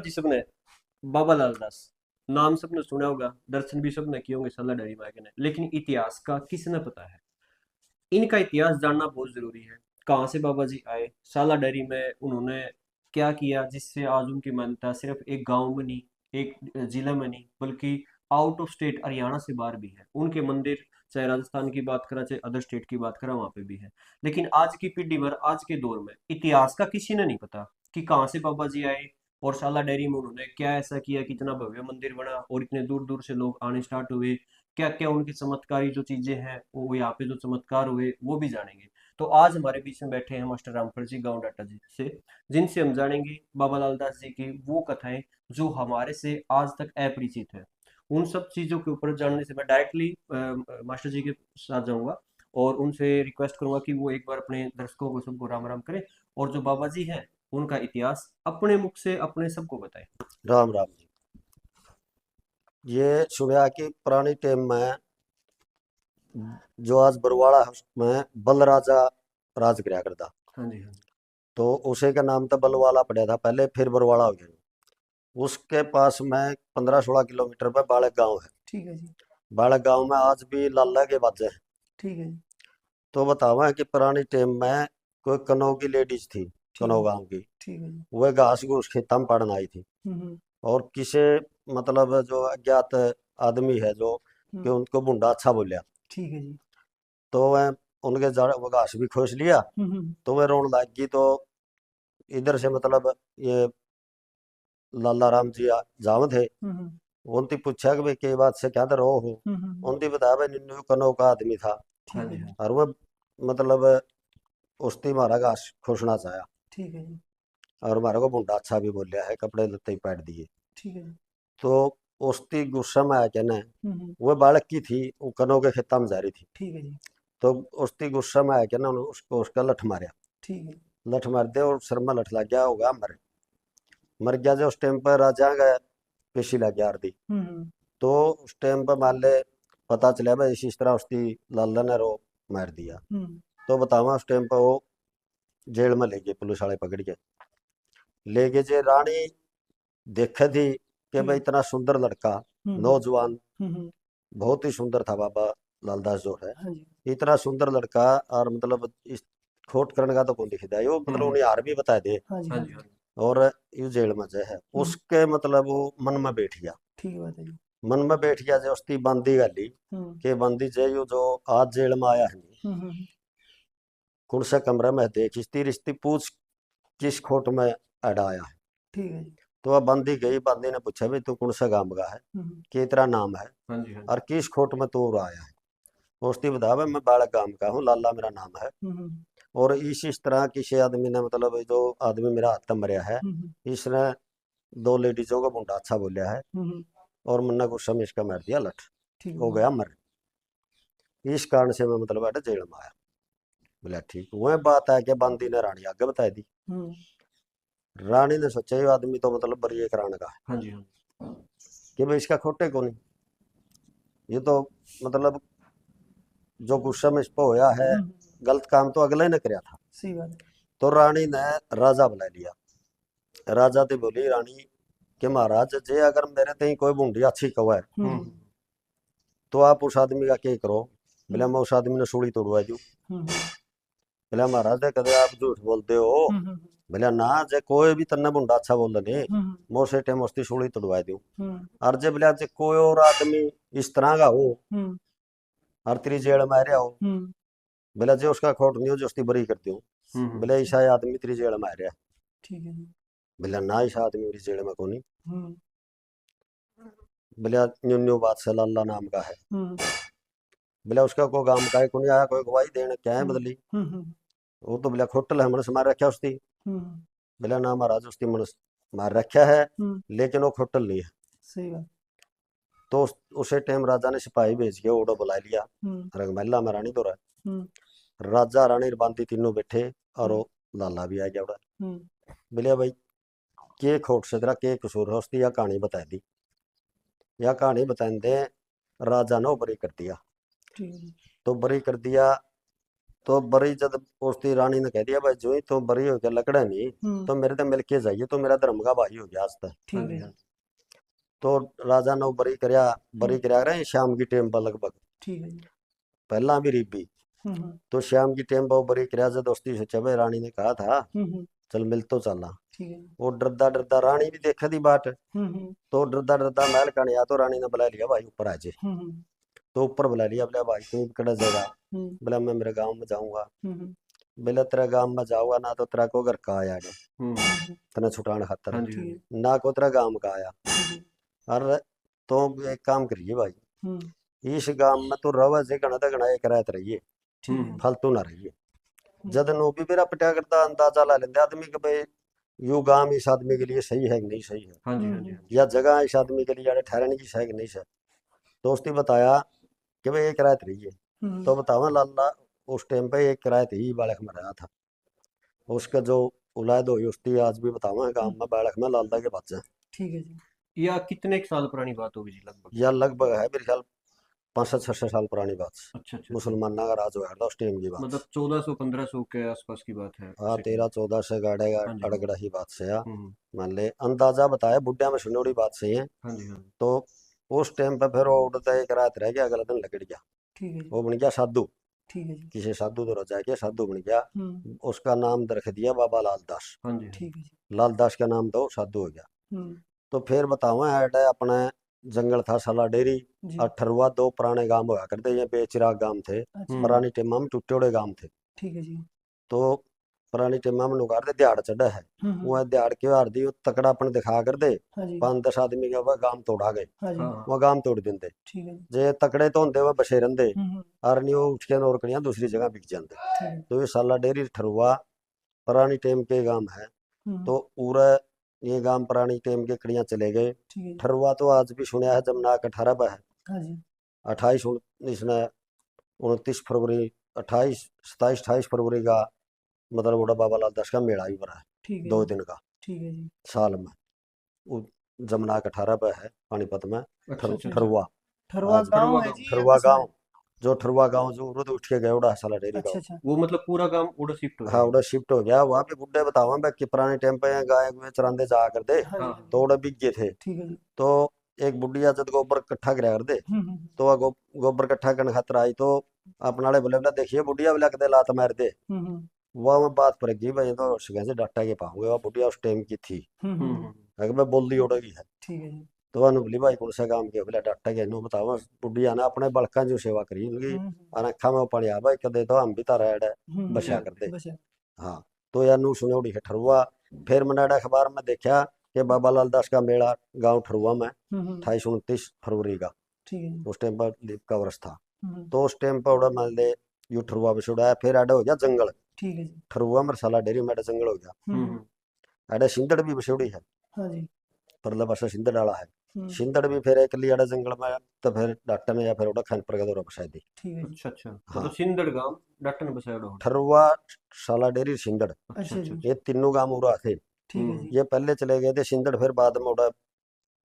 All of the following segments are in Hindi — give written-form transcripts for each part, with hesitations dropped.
जी सबने बाबा लाल दास नाम सबने सुना होगा, दर्शन भी सबने किए होंगे साला डेयरी में ने, लेकिन इतिहास का किसने पता है? इनका इतिहास जानना बहुत जरूरी है। कहाँ से बाबा जी आए, साला डेयरी में उन्होंने क्या किया जिससे आज उनकी मान्यता सिर्फ एक गांव में नहीं, एक जिला में नहीं, बल्कि आउट ऑफ स्टेट हरियाणा से बाहर भी है उनके मंदिर। चाहे राजस्थान की बात करें चाहे अदर स्टेट की बात करें, वहां पे भी है। लेकिन आज की पीढ़ी भर, आज के दौर में इतिहास का किसी ने नहीं पता कि कहाँ से बाबा जी आए और शाला डेयरी में उन्होंने क्या ऐसा किया कि इतना भव्य मंदिर बना और इतने दूर दूर से लोग आने स्टार्ट हुए। क्या क्या उनकी चमत्कारी जो चीजें हैं वो यहाँ पे जो चमत्कार हुए वो भी जानेंगे। तो आज हमारे बीच में बैठे हैं मास्टर रामफल जी गांव डाटा जी से, जिनसे हम जानेंगे बाबा लाल दास जी की वो कथाएं जो हमारे से आज तक अपरिचित है। उन सब चीजों के ऊपर जानने से मैं डायरेक्टली मास्टर जी के साथ जाऊंगा और उनसे रिक्वेस्ट करूंगा कि वो एक बार अपने दर्शकों को सबको राम राम करें और जो बाबा जी हैं उनका इतिहास अपने मुख से अपने सबको बताएं। राम राम जी। ये सुनया कि पुरानी टाइम में जो आज बरवाड़ा है उसमें बल राजा राज करया करता। हाँ जी, हाँ जी। तो उसे का नाम तो बलवाला पड़ा था पहले, फिर बरवाड़ा हो गया। उसके पास में 15-16 किलोमीटर पे बालक गांव है। ठीक है जी। बालक गांव में आज भी लाला के बाजे हैं। ठीक है जी। तो बतावा कि पुरानी टाइम में कोई कनौ की लेडीज थी, ठीक कनौ है। गांव की। ठीक है जी। वह घास घूस खेतम पड़न आई थी हम्म। और किसे मतलब जो अज्ञात आदमी है जो कि हम्म। उनको मुंडा अच्छा बोलिया। ठीक है जी। तो वह उनके जड़ वो घास भी खोस लिया। हम्म। तो वह रोन लग गई। तो इधर से मतलब ये लाला राम जी जाम थे। हम्म। उनती पूछा कि भाई के बात से क्या तो रो हो। हम्म। उनती बताया भाई निन्नू कनौ का आदमी था ठीक है जी। और वह मतलब उसती मारा घास खोसना चाहा ठीक है जी। और हमारे को मुंडा अच्छा भी बोलिया है, कपड़े लत्ते ही पैट दिए। ठीक है जी। तो उसती गुस्सा में आके ना, हम्म। वह बालक की थी, वो कनौ के खेता में जा रही थी। ठीक है जी। तो उसती गुस्सा में आके ना उन्होंने उसको उसका लठ मारा। ठीक है। लठ मार दे और सर में लठ लग गया, होगा मर मर गया। जो उस टाइम पर राजा गए पेशी लग गया आरदी। हम्म। तो उस टाइम पर मान ले पता चला भाई इस तरह उसकी लाला ने रो मार दिया। हम्म। तो बतावा उस टाइम पर वो जेल में ले गए, पुलिस वाले पकड़ के ले गए। जे रानी देखे थी कि भाई इतना सुंदर लड़का, हम्म। नौजवान, हम्म। बहुत ही सुंदर था बाबा लालदास जो है। हाँ जी। इतना सुंदर लड़का और मतलब इस खोट करने का तो कौन दिखता है, वो मतलब हम्म। उन्हें हार भी बता दे। हाँ जी, हाँ हाँ जी, जी। हाँ जी। और ये जेल में जो है हम्म। उसके मतलब वो मन में बैठ गया। ठीक बात है जी। मन में बैठ गया जो उसकी बंदी गाली हम्म। कि बंदी जे यो जो आज जेल में आया है नी, हम्म। कौन से कमरे में देख इसती रिश्ती पूछ किस खोट में अड़ाया है। ठीक है जी। तो वह बंदी गई, बंदी ने पूछा भाई तू कौन से गांव का है, हम्म। कि तेरा नाम है हाँ जी, हाँ जी। और किस खोट में तू आया है। उसने बताया भाई मैं बालक गांव का हूँ, लाला मेरा नाम है। हम्म। और इस तरह किसी आदमी ने मतलब जो आदमी मेरा हाथ में मरिया है, हम्म। इसने दो लेडीजों को मुंडा अच्छा बोलिया है हम्म। और मुन्ना गुस्सा में इसका मार दिया लठ, ठीक हो है। गया मर। इस कारण से मैं मतलब बेटा जेल में आया। बोला ठीक, वह बात है कि बंदी ने रानी आगे बता दी। हम्म। रानी ने सोचा ये आदमी तो मतलब बरिए कराने का है, हाँ जी, हाँ जी। कि भाई इसका खोटे को नहीं, ये तो मतलब जो गुस्सा में इस पर होया है, हम्म। गलत काम तो अगला ही ने कराया था। सही बात है। तो रानी ने राजा बुला लिया। राजा ते बोली रानी कि महाराज जे अगर मेरे ते कोई बूंदी अच्छी कवा है हम्म। तो आप उस आदमी का क्या करो। बोले हम्म। मैं उस आदमी ने सूली तोड़वा दू। हम्म। बोले महाराज दे कदे आप झूठ बोलते हो। हम्म। बोले ना जे कोई भी तन्ने बूंदा अच्छा बोल नहीं, हम्म। मोसे टेम उसकी सूली तोड़वा दू। हम्म। और जे बोले जे कोई और आदमी इस तरह का हो हम्म। और तेरी जेल में रहा हो, हम्म। बोले जे उसका खोट नहीं हो जो उसकी बरी कर दूं। बोले अच्छा। ऐसा आदमी तेरी जेल में रहा। ठीक है जी। बोले ना ऐसा आदमी मेरी जेल में को नहीं। हम्म। बोले न्यू न्यू बात से लाला नाम का है। हम्म। बोले उसका कोई काम का है को नहीं आया, कोई गवाही देने क्या है हम्म। बदली। हम्म। वो तो बोले खोटल है, मनस मार रखा उसकी। हम्म। बोले ना महाराज उसकी मनस मार रखा है, हम्म। लेकिन वो खोटल नहीं है। सही बात। तो उसे टाइम राजा ने सिपाही भेज के ओडो बुला लिया हम्म। रंगमहला में रानी तो रहा। हम्म। राजा रानी बांदी तीनों बैठे और हम्म। वो लाला भी आ गया उड़ा। हम्म। बोले भाई के खोट से तेरा के कसूर है, उसकी यह कहानी बता दी। यह कहानी बताने दे राजा ने वो बरी कर दिया। ठीक है जी। तो बरी कर दिया। तो बरी जब उसकी रानी ने कह दिया भाई जो ही तो बरी हो गया लकड़ा नहीं तो मेरे तो मिलके जाइए तो मेरा धर्म का भाई हो गया आज तक। हाँ ठीक जी है हाँ जी। तो राजा ने वो बरी करया रहे शाम की टेम पर लगभग ठीक है जी। पहला भी रीबी। हम्म तो शाम की टेम पर वो बरी करया जो दोस्ती सोचा भाई रानी ने कहा था हम्म। चल मिल तो चलना। ठीक है जी। वो डरदा डरदा रानी भी देखा थी बाट हम्म तो डरदा डरदा महल का नहीं आ तो रानी ने बुला लिया भाई ऊपर आ जाए। हम्म तो ऊपर बुला लिया बोला भाई तू कड़ा जगह हम्म बोला मैं मेरे गाँव में जाऊंगा। हम्म बोला तेरा गाँव में जाऊंगा ना तो तेरा को घर का आया तेने छुटाने खातर हाँ जी ठीक हाँ है। जी ना को तेरा गाँव का आया। ठीक है। अरे तो एक काम करिए भाई हम्म इस गाँव में तो रवा से घना तक घना एक रात रहिए ठीक है। फालतू ना रहिए। जद नो भी मेरा पिटा करता अंदाजा ला लेंदे आदमी के भाई यू गाँव इस आदमी के लिए सही है कि नहीं सही है हाँ जी हाँ जी हाँ जी या जगह इस आदमी के लिए ठहरने की है कि नहीं है। दोस्ती बताया कि भाई एक रात रहिए। तो बतावा लाला उस टाइम पे एक रात ही बालक में रहा था। उसका जो औलाद हुई उसकी आज भी बतावा गाँव में बालक में लाला के बच्चे ठीक है जी। या कितने एक साल पुरानी बात होगी जी लगभग? या लगभग है मेरे ख्याल 500-600 साल पुरानी बात अच्छा अच्छा। मुसलमाना का राज हुआ था उस टाइम की बात। मतलब 1400-1500 के आसपास की बात है हाँ सेकंड। 13-14 से गाड़ेगा हाँ जी अड़गड़ा ही बात से या हम्म मान ले अंदाजा बताया बुढ़िया में सुनोड़ी बात सही है। हाँ जी हाँ जी तो उस टाइम पे फिर वो उड़ता एक रात रह गया अगला दिन लकड़ गया। ठीक है जी। वो बन गया साधु। ठीक है जी। किसी साधु तो रजा के साधु बन गया। हम्म उसका नाम रख दिया बाबा लालदास। हाँ जी हाँ ठीक है जी। लालदास का नाम दो साधु हो गया। हम्म तो फिर बताओ ऐड अपने जंगल था साला डेरी जी। अठरवा दो पुराने गांव हुआ करते ये बेचिराग गांव थे। अच्छा। पुरानी टेमा में टुट्टे गांव थे। ठीक है जी। तो पुरानी टेमा में नुकार दे दिहाड़ चढ़ा है वो दिहाड़ के हार दी वो तकड़ापन दिखा कर दे हाँ जी। 5-10 आदमी के वह गांव तोड़ा गए हाँ जी। हाँ हाँ वह गांव तोड़ देंगे। ठीक है जी। जे तकड़े तो होंगे वह बसे रहते हम्म और नहीं वो उठ के नौकरियां दूसरी जगह बिक जाते। ठीक है। तो ये साला डेरी ठरुआ पुरानी टेम के गांव है। तो पूरा ये गांव पुरानी टेम के कड़ियां चले गए। ठीक है। ठरुआ तो आज भी सुना है जमुना का 18 है हाँ जी। 28-19 ने 29 फरवरी 28-27-28 फरवरी का मतलब बूढ़ा बाबा लाल दास का मेला ही बना है ठीक है 2 जी। दिन का ठीक है जी। साल में। वो जमुना का 18 पे है पानीपत में अच्छा अच्छा अच्छा ठरुआ। ठरवा आज गांव ठरुआ है गाँव। जी या ठरुआ कस्बा है? गांव जो ठरुआ गांव जो उर्द उठ के गए उड़ा साला डेरी अच्छा गांव। अच्छा। वो मतलब पूरा काम उड़ा शिफ्ट हो हाँ गया? उड़ा शिफ्ट हो गया वहां पे बुड्ढे बतावा मैं कि पुराने टाइम पे गाय गुए चरांदे जा कर दे हाँ हाँ जी। हाँ तो उड़ा बिक गए थे। ठीक है जी। तो एक बुढ़िया जब गोबर इकट्ठा करा कर दे हम्म तो वह गोबर इकट्ठा करने खातर आई तो अपना वाले बोले बोला देखिए बुढ़िया बोला कदे लात मार दे। हम्म वह मैं बात पर गई भाई तो से डाटा के पाऊंगे वह बुढ़िया उस टाइम की थी हम्म। अगर मैं बोल दी उड़ेगी है। ठीक है जी। तो वह बोली भाई कौन सा काम किया बोला डाटा के नु बताओ बुढ़िया ने अपने बड़का जो सेवा करी उनकी और अखा में पानी आ भाई कदे तो हम भी तारा है बचा कर दे। बस है। हाँ तो यार नू सुने उड़ी है ठरुआ। फिर मैंने अखबार में देखा कि बाबा लाल दास का मेला गांव ठरुआ में 28-29 फरवरी का ठीक है जी। उस टाइम पर लीप का वर्ष था। हम्म। तो उस टाइम पर उड़ा मान ले यू ठरुआ पे छुड़ाया फिर आडा हो गया जंगल ठीक है जी। ठरुआ मरसाला डेरी में जंगल हो गया। हम्म। आडा सिंदड़ भी बसेड़ी है हाँ जी। परला पासा सिंदड़ डाला है। हम्म। सिंदड़ भी फिर एक लियाड़ा जंगल में तो फिर डॉक्टर ने या फिर उड़ा खानपुर का दौरा बसाई दी। ठीक है जी। अच्छा अच्छा हाँ मतलब सिंदड़ गांव डॉक्टर ने बसाया होगा। ठरुआ साला डेरी सिंदड़ अच्छा अच्छा अच्छा जी। ये तीनों गांव उड़ा थे। ठीक है जी। ये पहले चले गए थे सिंदड़ फिर बाद में उड़ा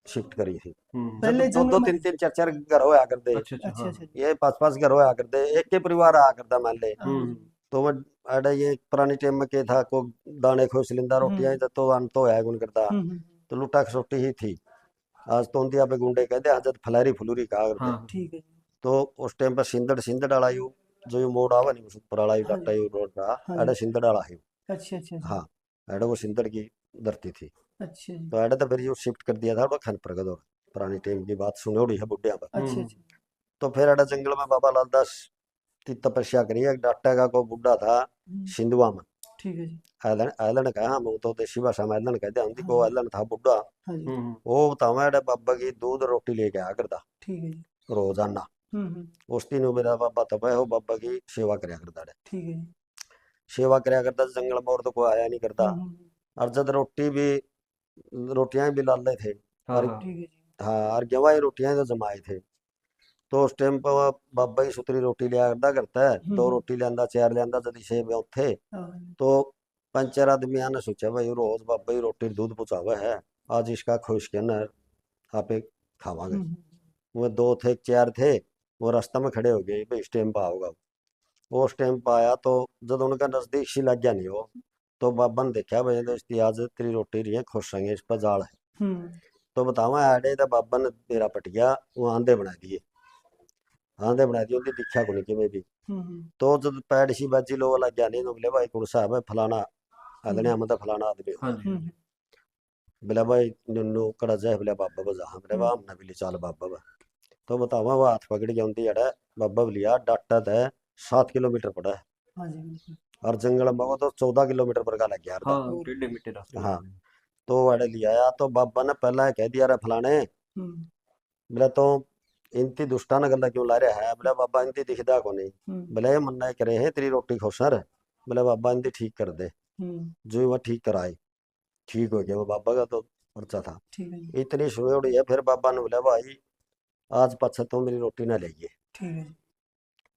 शिफ्ट करी थी। पहले जब दो जंगल दो में। तीन तीन चार चार घर होया करते अच्छा अच्छा अच्छा हाँ अच्छा जी। ये 5-5 घर होया करते एक के परिवार आया करता मान ले। हाँ जी। तो मैं अड़ा ये पुरानी टाइम में के था को दाने खो सिलिंडर रोटियां तो अन तो है गुन करता हम्म। तो लुटा खसोटी ही थी। आज तो उनदिया पे गुंडे कहते आज तो फलारी फुलूरी कहा करते। हाँ ठीक है जी। तो उस टाइम पर सिंदड़ सिंदड़ वाला यू जो यू मोड़ आवा नहीं उस पर वाला यू हाँ डाटा जी। यू रोड का हाँ अड़ा जी। सिंदड़ वाला है। अच्छा अच्छा जी। हाँ अड़ा वो सिंदड़ की धरती थी। अच्छा जी। तो अड़ा तो फिर यू शिफ्ट कर दिया था वो खानपुर का दौर पुरानी टाइम की बात सुनोड़ी है बुढ़िया पर। अच्छा अच्छा। तो फिर अड़ा जंगल में बाबा लाल दास की तपस्या करी एक डाटा का को बुढ़ा था सिंधुआ में ठीक है जी। ऐलन ऐलन कहा हम तो देसी भाषा में ऐलन कहते हैं को हाँ ऐलन था बुढ़ा। हाँ जी। वो बतावा अड़ा बाबा की दूध रोटी लेके आया करता ठीक है जी। रोजाना। हम्म। उस दिन वो मेरा बाबा तब है वो बाबा की सेवा करया करता है। ठीक है जी। सेवा करया करता जंगल में और तो कोई आया नहीं करता। और जब रोटी भी रोटियां भी लाले थे हाँ और हाँ ठीक है जी। हाँ और गेवाई रोटियां तो जमाए थे। तो उस टाइम पर बाबा की सुतरी रोटी लिया करता है 2 रोटी लियांदा 4 लियांदा जदी से थे। हाँ तो 5-4 आदमी आने सोचा भाई रोज बाबा ही रोटी दूध पहुंचावे है आज इसका खुश के न आपे खावांगे। वो 2 थे 4 थे वो रास्ता में खड़े हो गए भाई इस टाइम पर आओगा उस टाइम पे आया तो जब उनका नजदीक सी लग गया नहीं वो, तो बाबा ने देखा भाई तो इसकी आज तेरी रोटी रही है, खुश रहेंगे, इस पर जाल है। तो बतावा आड़े तो बाबा ने तेरा पट गया, वो आंधे बना दिए, आंधे बना दिए, उनकी दिखा को नहीं कि भी। तो जब पैड सी बाजी लो लग गया नहीं, तो बोले भाई कौन साहब है फलाना आदमी, मतलब फलाना आदमी हाँ जी बोले भाई नन्नू कड़ा जाए, बोले बाबा बजा, बोले वाह हमने भी चाल बाबा बा। तो बतावा वो हाथ पकड़ गया उनकी अड़ा, बाबा लिया डाटा है 7 किलोमीटर पड़ा है, हाँ जी बिल्कुल। और जंगल में वो तो 14 किलोमीटर पर का लग गया था। हाँ टेढ़े मेढ़े रास्ते हाँ तो अड़े लिया आया, तो बाबा ने पहला कह दिया रे फलाने, बोले तो इनती दुष्टान गल्ला क्यों ला रहा है, बोले बाबा इनती दिखदा को नहीं, बोले मन्ना करे है तेरी रोटी खोसर, बोले बाबा इनती ठीक कर दे, जो वह ठीक कराए, ठीक हो गया वो बाबा का तो पर्चा था। ठीक है जी। इतनी सुनी उड़ी है, फिर बाबा ने बोला भाई आज पाछा तो मेरी रोटी ना लेगी, ठीक है जी।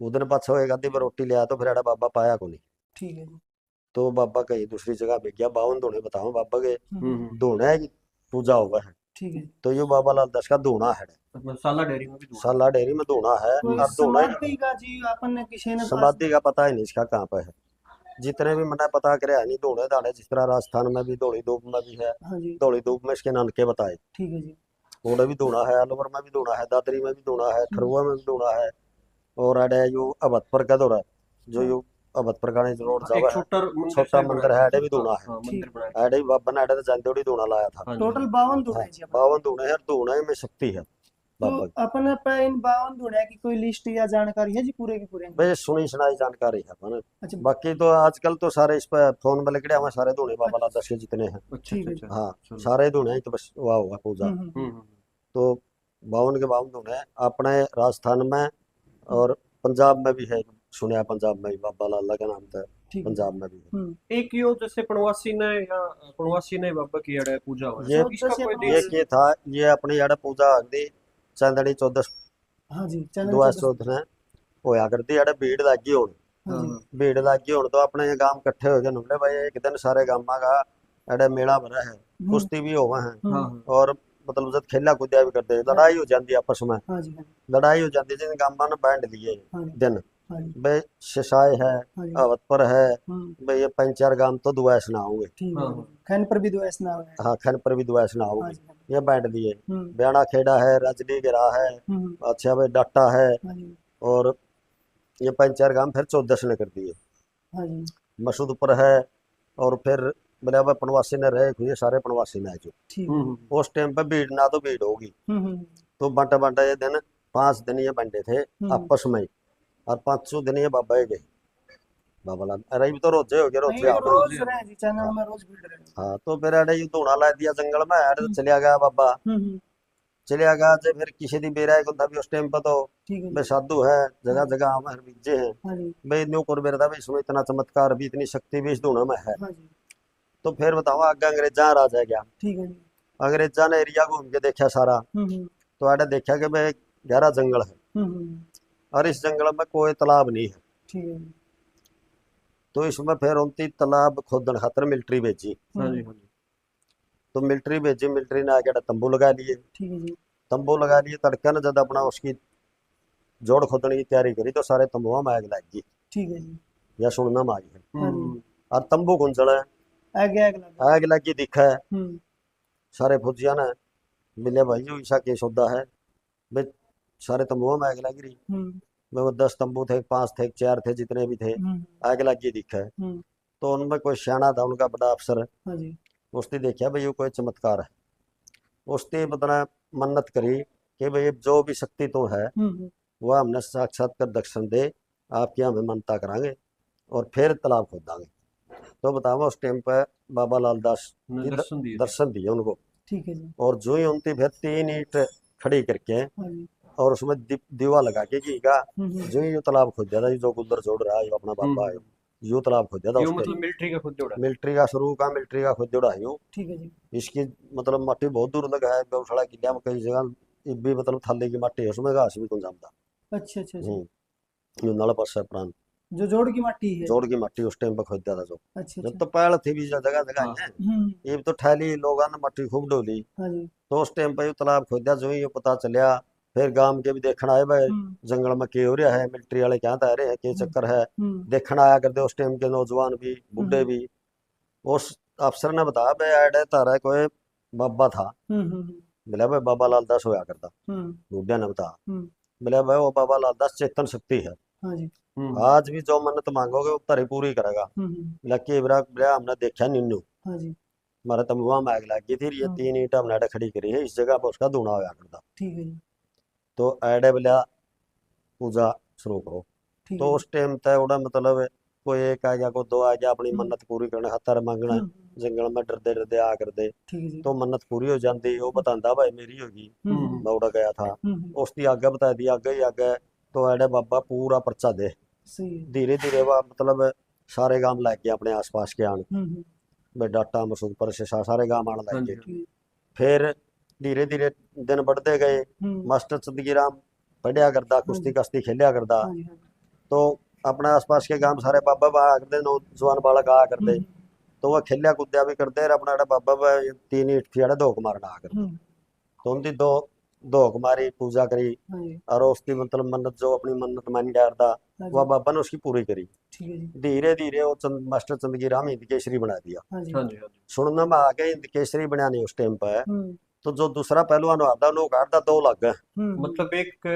उधर पाछा एक आधी बार रोटी ले आया, तो फिर अड़ा बाबा पाया को नहीं। ठीक है जी। तो बाबा कहीं दूसरी जगह पे गया, 52 धोने बताओ बाबा के हम्म धोना है कि पूजा हुआ है, ठीक है। तो ये बाबा लाल दास का धोना है, मसाला डेयरी में भी दूध साला डेयरी में धोना है। कोई और धोना समाधि का जी अपन ने किसी ने समाधि का पता ही नहीं इसका कहाँ पे है, जितने भी मैंने पता करे नहीं धोने धाने, जिस तरह राजस्थान में भी धौली धूप में भी है, हाँ जी धौली धूप में इसके नानके बताए, ठीक है जी। ओडे भी धोना है, अलवर में भी धोना है, दादरी में भी धोना है, ठरुआ में भी धोना है, और अड़े यू अभतपुर का धोरा जो यू अभतपुर का नहीं रोड एक जावा है, छोटा मंदिर छोटा टाइप मंदिर बनाया है, था। अड़े भी धोना है, हाँ मंदिर बनाया था। अड़े भी बाबा ने अड़े तो जानते उड़ी धोना लाया था। हाँ जी टोटल 52 धुने हाँ हैं जी अपन। 52 धोने हैं, धोने में शक्ति है तो बाबा की। अपन पे इन 52 धुने की कोई लिस्ट या जानकारी है जी पूरे के पूरे? भाई सुनी सुनाई जानकारी है अपन, अच्छा बाकी तो आजकल तो सारे इस पर फोन में लगे हमारे सारे धोने बाबा लाल दास के जितने हैं, अच्छा ठीक अच्छा है। अच्छा हाँ चलो। सारे धोने हैं, तो बस वाह हुआ पूजा। हम्म तो 52 के 52 धोने हैं अपने राजस्थान में, और पंजाब में भी है, सुना है पंजाब में भी बाबा लाला के नाम से, ठीक है। पंजाब में भी है। एक यो जैसे पणवासी ने या पणवासी ने बाबा की अड़े पूजा हुआ ये है इसका चौदह से कोई पणवासी। देश ये था, ये अपनी जड़ पूजा अगदी चांदनी 14 हाँ जी चैनल दुआ 14। चौथ ने होया करती, अड़े भीड़ लगी हुन, हाँ जी भीड़ लगी हुन, तो अपने ये गांव इकट्ठे हो गए नुमले भाई, एक दिन सारे गांव का अड़े मेला भरा है, कुश्ती भी होवा है, हाँ हाँ और मतलब जब खेला कूदिया भी करते, लड़ाई हो जाती आपस में, हाँ जी हाँ जी लड़ाई हो जाती जिन गांव ने बैंड लिए हाँ जी दिन, हाँ जी भाई शशाय है, हाँ जी अवतपुर है, हम्म, भाई ये 5-4 गांव तो दुआ सुनाओगे, ठीक हाँ है। हाँ खैन पर भी दो ऐसा नाम है। हाँ खन पर भी दुआ हाँ सुनाओगे, जी हाँ ये बैंड दिए, जी ब्याणा खेड़ा है, रजनी गिरा है, अच्छा भाई डाटा है, हाँ जी और ये 5-4 गांव फिर 14 ने कर दिए, हाँ जी मसूदपुर है, और फिर बोले अब पनवासी ने रहे हुए सारे पनवासी में जो ठीक है। उस टाइम पे भीड़ ना तो भीड़ होगी, तो बांटा बांटा ये दिन 5 दिन ये बंटे थे आपस में ही, और 500 दिन ये बाबा ही गए, बाबा लाल अरे भी तो रोजे हो गए, नहीं रोजे वो आओ। रोज रहे जी चैनल में रोज भीड़ रहे। हाँ तो फिर अड़े ये धोना ला दिया जंगल में, अड़े तो चलिया गया बाबा, चलिया गया जे फिर किसी दी बेरा को था भी उस टाइम पर तो ठीक है भाई जी साधु है, जगह जगह हमारे बीजे हैं, हाँ जी भाई न्यू कर बेरा था भाई, इसमें इतना चमत्कार भी इतनी शक्ति भी इस धोना में है। हाँ जी तो फिर बताओ आगे अंग्रेजा राज है क्या, ठीक है जी अंग्रेजा ने एरिया घूम के देखा सारा, तो आड़े देखा कि भाई गहरा जंगल है, और इस जंगल में कोई तालाब नहीं है, ठीक है जी तो इसमें फिर उनकी तालाब खोदन खातर मिलिट्री भेजी, हाँ जी हाँ जी तो मिलिट्री भेजी, मिलिट्री ने आके तंबू लगा लिए, ठीक है जी तंबू लगा लिए, तड़के ने जब अपना उसकी जोड़ खोदने की तैयारी करी, तो सारे तंबुआ में आग लग गई, ठीक है जी या सुनना में आई है, हाँ जी और तंबू गुंजल है, आगे आगे लगा। आग लगी दिखा है, हम्म सारे फौजिया ने मिले भाई जो ऐसा केस होता है, भाई सारे तंबुओं में आग लग रही, भाई वो 10 तंबू थे, 5 थे, 4 थे, जितने भी थे, आग लगी दिखा है, तो उनमें कोई सियाना था उनका बड़ा अफसर, हाँ जी उसने देखा भाई ये कोई चमत्कार है, उसने बतना मन्नत करी कि भाई जो भी शक्ति तो है वह हमने साक्षात कर दर्शन दे, आपकी हमें मनता करांगे, और फिर तालाब खोदांगे। तो बताओ उस टाइम पर बाबा लाल दास ने दर्शन दिए थे। दर्शन दिए उनको, ठीक है जी और जो ही उनकी फिर 3 ईंट खड़ी करके हाँ जी और उसमें दीवा लगा के घी का, जो ही यो तालाब खोद दिया था, जो गुदर जोड़ रहा है, यो अपना बाबा है, यो तालाब खोद दिया था यो उसके, मतलब मिलिट्री का खुद जोड़ा मिलिट्री का शुरू का, मिलिट्री का खुद जोड़ा है यो, ठीक है जी इसकी मतलब माटी बहुत दूर लगा है, गौशाला किला में कई जगह ये भी मतलब थाली की माटी है, उसमें घास भी कौन जमता, अच्छा अच्छा अच्छा यो नल पास है प्राण, जो जोड़ की माटी है। जोड़ की माटी उस टाइम पर खोद दिया था जो, अच्छा जब अच्छा तो पहल थी भी जगह जगह हाँ। है, ये तो ठैली लोगों ने मट्टी खूब डोली, हाँ जी तो उस टाइम पर तालाब खोदा, जो ही ये पता चलिया फिर गांव के भी देखना आए भाई हम्म जंगल में के हो रहा है, मिलिट्री वाले क्या आ रहे हैं, के चक्कर है, हम्म देखना आया करते उस टाइम के नौजवान भी बूढ़े हम्म भी। उस अफसर ने बताया भाई आड़े तारा कोई बाबा था, हम्म बोला भाई बाबा लाल दास होया करता, हम्म बूढ़िया ने बताया। हम्म बोला भाई वो बाबा लाल दास चेतन शक्ति है, हाँ जी आज भी जो मन्नत मांगोगे वो तारी पूरी करेगा। बोला कि बोला हमने देखा निन्नू, हाँ जी हमारे तमुआ में आग लग गई थी, ये हाँ 3 ईंट हमने आड़े खड़ी करी है, इस जगह पर उसका धूना होया करता। ठीक है जी तो आड़े बोला पूजा शुरू करो। ठीक तो है उस टाइम तय उड़ा मतलब कोई एक आ गया कोई दो आ गया अपनी हम्म मन्नत पूरी करने खातर मांगना, जंगल में डरदे डरदे आ करदे। ठीक है जी तो मन्नत पूरी हो जाती, वो बतांदा भाई मेरी होगी, मैं उड़ा गया था। उसकी आगे बता दी, आगे ही आगे। तो अड़े बाबा पूरा पर्चा दे, सही है धीरे धीरे वह मतलब सारे गांव लग गए अपने आसपास के आन, भाई डाटा मसूदपुर से सारे गांव आने हाँ लग जी गए। हाँ ठीक फिर धीरे धीरे दिन बढ़ते गए, मास्टर चंदगी राम पढ़िया करता, हाँ कुश्ती जी कश्ती खेलिया करता। हाँ जी हाँ जी तो अपने आसपास के गांव सारे बाबा बा आ करते, नौजवान बालक आ करते। तो वह खेलिया कूदया भी करते और अपना अड़े बाबा बा 3 ईंट थी अड़े धोक मारना आ करते। तो उनकी दो धोक मारी, पूजा करी, हाँ जी और उसकी मतलब मन्नत जो अपनी मन्नत मान गया था हाँ वह जी बाबा ने उसकी पूरी करी। ठीक है जी धीरे धीरे वो मास्टर चंदगी राम हिंद केसरी बना दिया। हाँ जी हाँ जी हाँ जी सुनने में आ गए हिंद केसरी बना नहीं उस टाइम पर। हम्म तो जो दूसरा पहलवान आता उन्होंने काटता 2 लाख गए। हम्म मतलब एक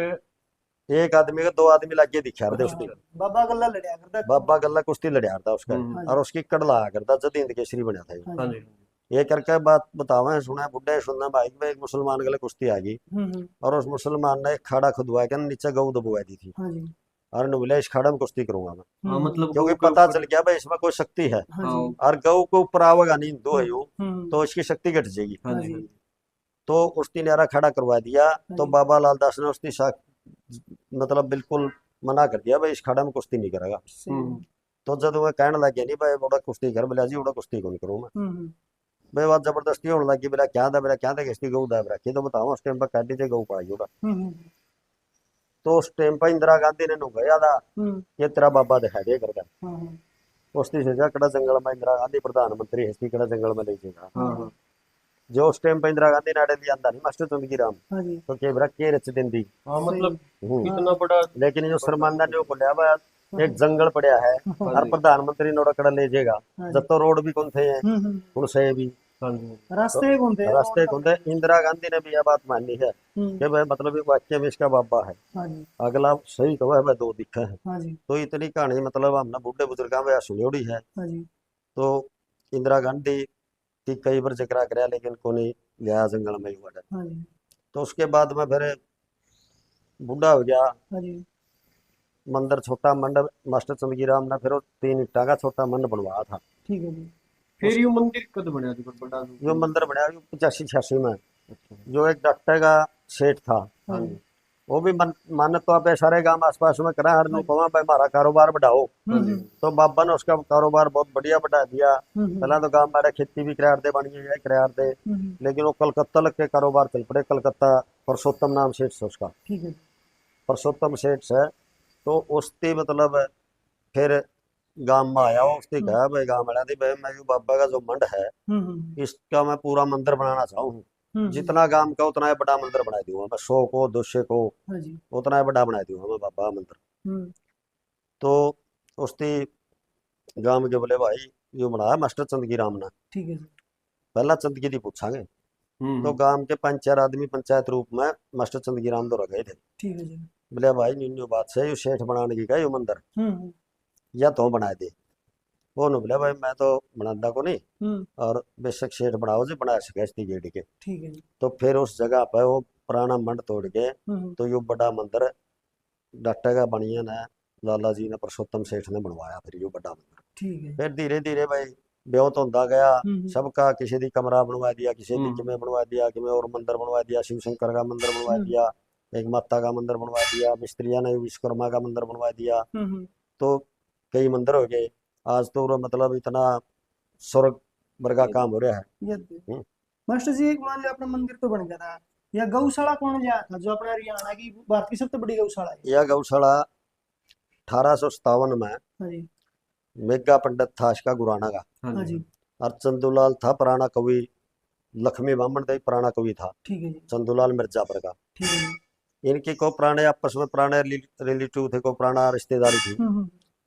एक आदमी का 2 आदमी लागे दिखा रहे उसकी। हाँ बाबा गल्ला लड़िया करता बाबा गल्ला कुश्ती लड़िया था उसका, हाँ और जी उसकी कड़ लाया करता जद हिंद केसरी बना था ये। हाँ हाँ जी जी ये करके बात बतावा सुना बुढ़े सुनना भाई में एक मुसलमान गले कुश्ती आ गई, और उस मुसलमान ने एक खाड़ा खुदवाया के नीचे गऊ दबुआ दी थी, हाँ जी और ने बोला इस खाड़ा में कुश्ती करूंगा मैं, हाँ मतलब क्योंकि गऊ के पता ऊपर चल गया भाई इसमें कोई शक्ति है, हाँ हाँ जी और गऊ के ऊपर आवेगा नहीं हिंदू है यूं हम्म तो इसकी शक्ति घट जाएगी। हाँ हाँ जी जी हाँ जी तो उसकी न्यारा खड़ा करवा दिया। हाँ तो जी बाबा लाल दास ने उसकी मतलब बिल्कुल मना कर दिया भाई इस खाड़ा में कुश्ती नहीं करेगा। सही है तो जब वह कहने लग गया नहीं भाई बड़ा कुश्ती कर, बोला जी बड़ा कुश्ती को नहीं करूँ मैं। हम्म भाई बात जबरदस्ती होने लगी, बोला क्या था किसकी गऊ दाब रखी, तो बताओ उस टाइम पर काटी थे गऊ पाई होगा। हम्म तो उस टाइम पर इंदिरा गांधी ने नु गया था हम्म ये तेरा बाबा दिखा दे करके। हाँ उसकी सोचा कड़ा जंगल में इंदिरा गांधी प्रधानमंत्री है, इसकी कड़ा जंगल में ले जाएगा। हाँ हाँ जो उस टाइम पर इंदिरा गांधी नाडे लिया नहीं मास्टर चंदगी राम, हाँ जी तो के बरा के रच दिन दी। हाँ सही मतलब हम्म। इतना बड़ा लेकिन जो शर्माना बर्दाश्त ने वो नहीं बोलिया भाई एक जंगल पड़या है हाँ और जी प्रधानमंत्री नोड़ा कड़ा ले जाएगा, हाँ जब जी तो रोड भी कौन थे हैं हम्म उन से भी। हाँ जी तो रास्ते कौन थे रोड रास्ते का कौन थे, इंदिरा गांधी ने भी यह बात मानी है हम्म कि भाई मतलब ये वाक्य में इसका बाबा है, हाँ जी अगला सही कहो है भाई दो दिखा है। हाँ जी तो इतनी कहानी मतलब हमने बूढ़े बुजुर्गों में सुनियोड़ी है। हाँ जी तो इंदिरा गांधी की कई बार जिक्र कराया लेकिन को नहीं गया जंगल में ही हुआ। हाँ जी तो उसके बाद में फिर बूढ़ा हो गया, हाँ जी मंदिर छोटा मंदिर मास्टर चंदगी राम ने फिर वो 3 ईंटा का छोटा मंदिर बनवाया था। ठीक है जी फिर उस ये मंदिर कद बनया जी बड़ा जो मंदिर बनाया 85-86 में, अच्छा जो एक डॉक्टर का सेठ था, हाँ हाँ जी जी वो भी मानत तो आप सारे गांव आसपास में करा हर नु कहा भाई हमारा कारोबार बढ़ाओ। हाँ जी तो बाबा ने उसका कारोबार बहुत बढ़िया बढ़ा दिया। हम्म पहला तो गांव में खेती भी करार दे बनी है करार दे, लेकिन वो कलकत्ता लग के कारोबार चल पड़े, कलकत्ता परसोत्तम नाम सेठ से उसका, ठीक है परसोत्तम सेठ से। तो उसकी मतलब फिर गांव में आया, उसने कहा भाई गांव वाला दी भाई मैं बाबा का जो मंड है इसका मैं पूरा मंदिर बनाना चाहूँ, जितना गांव का उतना ही बड़ा मंदिर बना दूंगा मैं, 100 को 200 को हाँ जी उतना ही बड़ा बना दूंगा मैं बाबा मंदिर। तो उसकी गांव के बोले भाई यो बनाया मास्टर चंदगी राम ने, ठीक है जी पहला चंदगी दी पूछांगे। तो गांव के 5-4 आदमी पंचायत रूप में मास्टर चंदगी राम दौरा गए थे। ठीक है जी बोले भाई न्यू बात से यो सेठ बनाने की का यो मंदिर या तो बना दे। वो ने बोला भाई मैं तो बनाता को नहीं, और बेशक सेठ बनाओ जी बना सके इसकी गेट के। ठीक है जी तो फिर उस जगह पर वो पुराना मंड तोड़ के तो यो बड़ा मंदिर डॉक्टर का बनिया ने लाला जी ने परसोत्तम सेठ ने बनवाया फिर यो बड़ा मंदिर। ठीक है फिर धीरे धीरे भाई ब्योत होता गया, सबका किसी दी कमरा बनवा दिया, किसी दी किमें बनवा दिया, किमें और मंदिर बनवा दिया, शिव शंकर का मंदिर बनवा दिया, एक माता का मंदिर बनवा दिया, मिस्त्रिया ने विश्वकर्मा का मंदिर बनवा दिया। तो कई मंदिर हो गए आज तो वो मतलब इतना स्वर्ग वर्गा काम हो रहा है। ये मास्टर जी एक मान लिया अपना मंदिर तो बन गया था, या गौशाला कौन गया था जो अपना हरियाणा की भारत की सबसे बड़ी गौशाला है? यह गौशाला 1857 में हाँ जी मेघा पंडित था इसका गुराना का, हाँ जी और चंदूलाल था पुराना कवि, लक्ष्मी बामन देव पुराना कवि था, ठीक है जी चंदूलाल मिर्जापुर का। ठीक है जी इनकी को पुराने आपस में पुराने रिलेटिव थे, को पुराना रिश्तेदारी थी।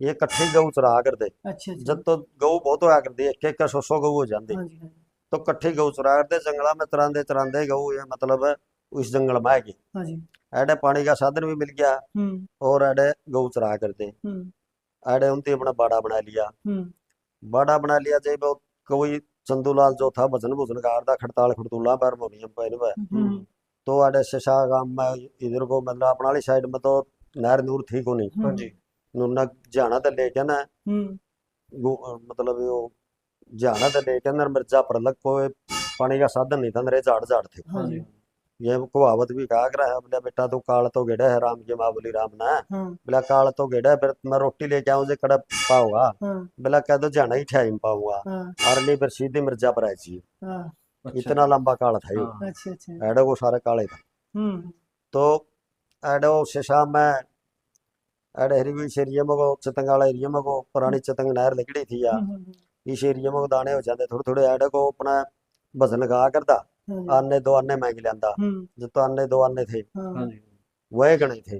ये इकट्ठी गऊ चरा करते। अच्छा अच्छा। जब तो गऊ बहुत होया करती, एक एक 100 गऊ हो जाती। हाँ जी हाँ जी। तो इकट्ठी गऊ चरा करते जंगला में, चरांदे चरांदे गऊ ये मतलब उस जंगल में आएगी। हाँ जी। एडे पानी का साधन भी मिल गया और एडे गऊ चरा करते। एडे उनती अपना बाड़ा बना लिया। बाड़ा बना लिया जब वो कोई चंदूलाल जो था भजन भुजन गारदा खड़ताल खड़तूला हारमोनियम पहन में, तो आड़े शशा गांव में इधर को मतलब अपना वाली साइड में तो नहर नूर थी को नहीं। हाँ जी। नूना जाना तो लेके ना मतलब वो जाना तो लेके ना मिर्जा पर लग कोई पानी का साधन नहीं था, नरे झाड़ झाड़ थे। हाँ जी। ये कहावत भी कहा कर है, बोले बेटा तू काल तो गेड़ा है राम की माँ बोली राम ना। बोला काल तो गेड़ा है, फिर मैं रोटी लेके आऊं जे कड़प पाऊंगा। बोला कह दो जाना ही ठहर पाऊंगा। और नहीं फिर सीधी मिर्जा पर आई चाहिए। अच्छा। इतना लंबा काल था ये। हाँ। अच्छा अच्छा। एडो को सारे काले था। तो एडो से शाम में एडे हरी एरिया में को चतंगाला एरिया में को पुरानी चतंग नहर निकली थी या इस एरिया में को दाने हो जाते थोड़े थोड़े। एडो को अपना भजन गा करता, आने दो आने मांग लेंदा। जो तो आने दो आने थे हाँ जी। वह गणे थे,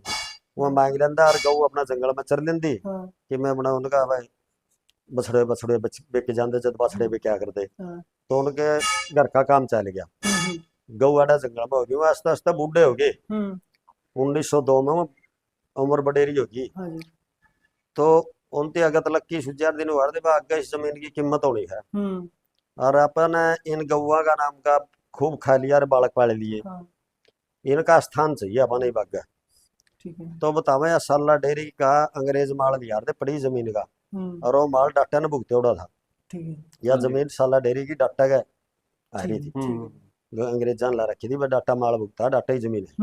वो मांग लेंदा और गऊ अपना जंगल में चर लेंदी। कि मैं अपना उनका भाई बछड़े बछड़े बेच जाते, जब बछड़े भी क्या करते तो उनके घर का काम चल गया। गऊ आड़ा जंगल में होगी, वो आस्ते आस्ते बूढ़े हो गए। 1902 में वो उम्र बडेरी होगी। तो उनती अगत लग की सुजार दिन हुआ थे आगे इस जमीन की कीमत होनी है। और अपन इन गौवा का नाम का खूब खा लिया और बालक पाल लिए। इनका स्थान चाहिए अपन ही बाग। तो बतावे या साला डेरी का अंग्रेज माल लिया थे पड़ी जमीन का, और वो माल डाटा ने भुगते उड़ा था। या जमीन साला डेरी की डाटा का आ रही थी, अंग्रेजा ने ला रखी थी, डाटा माल भुगता डाटा ही जमीन है।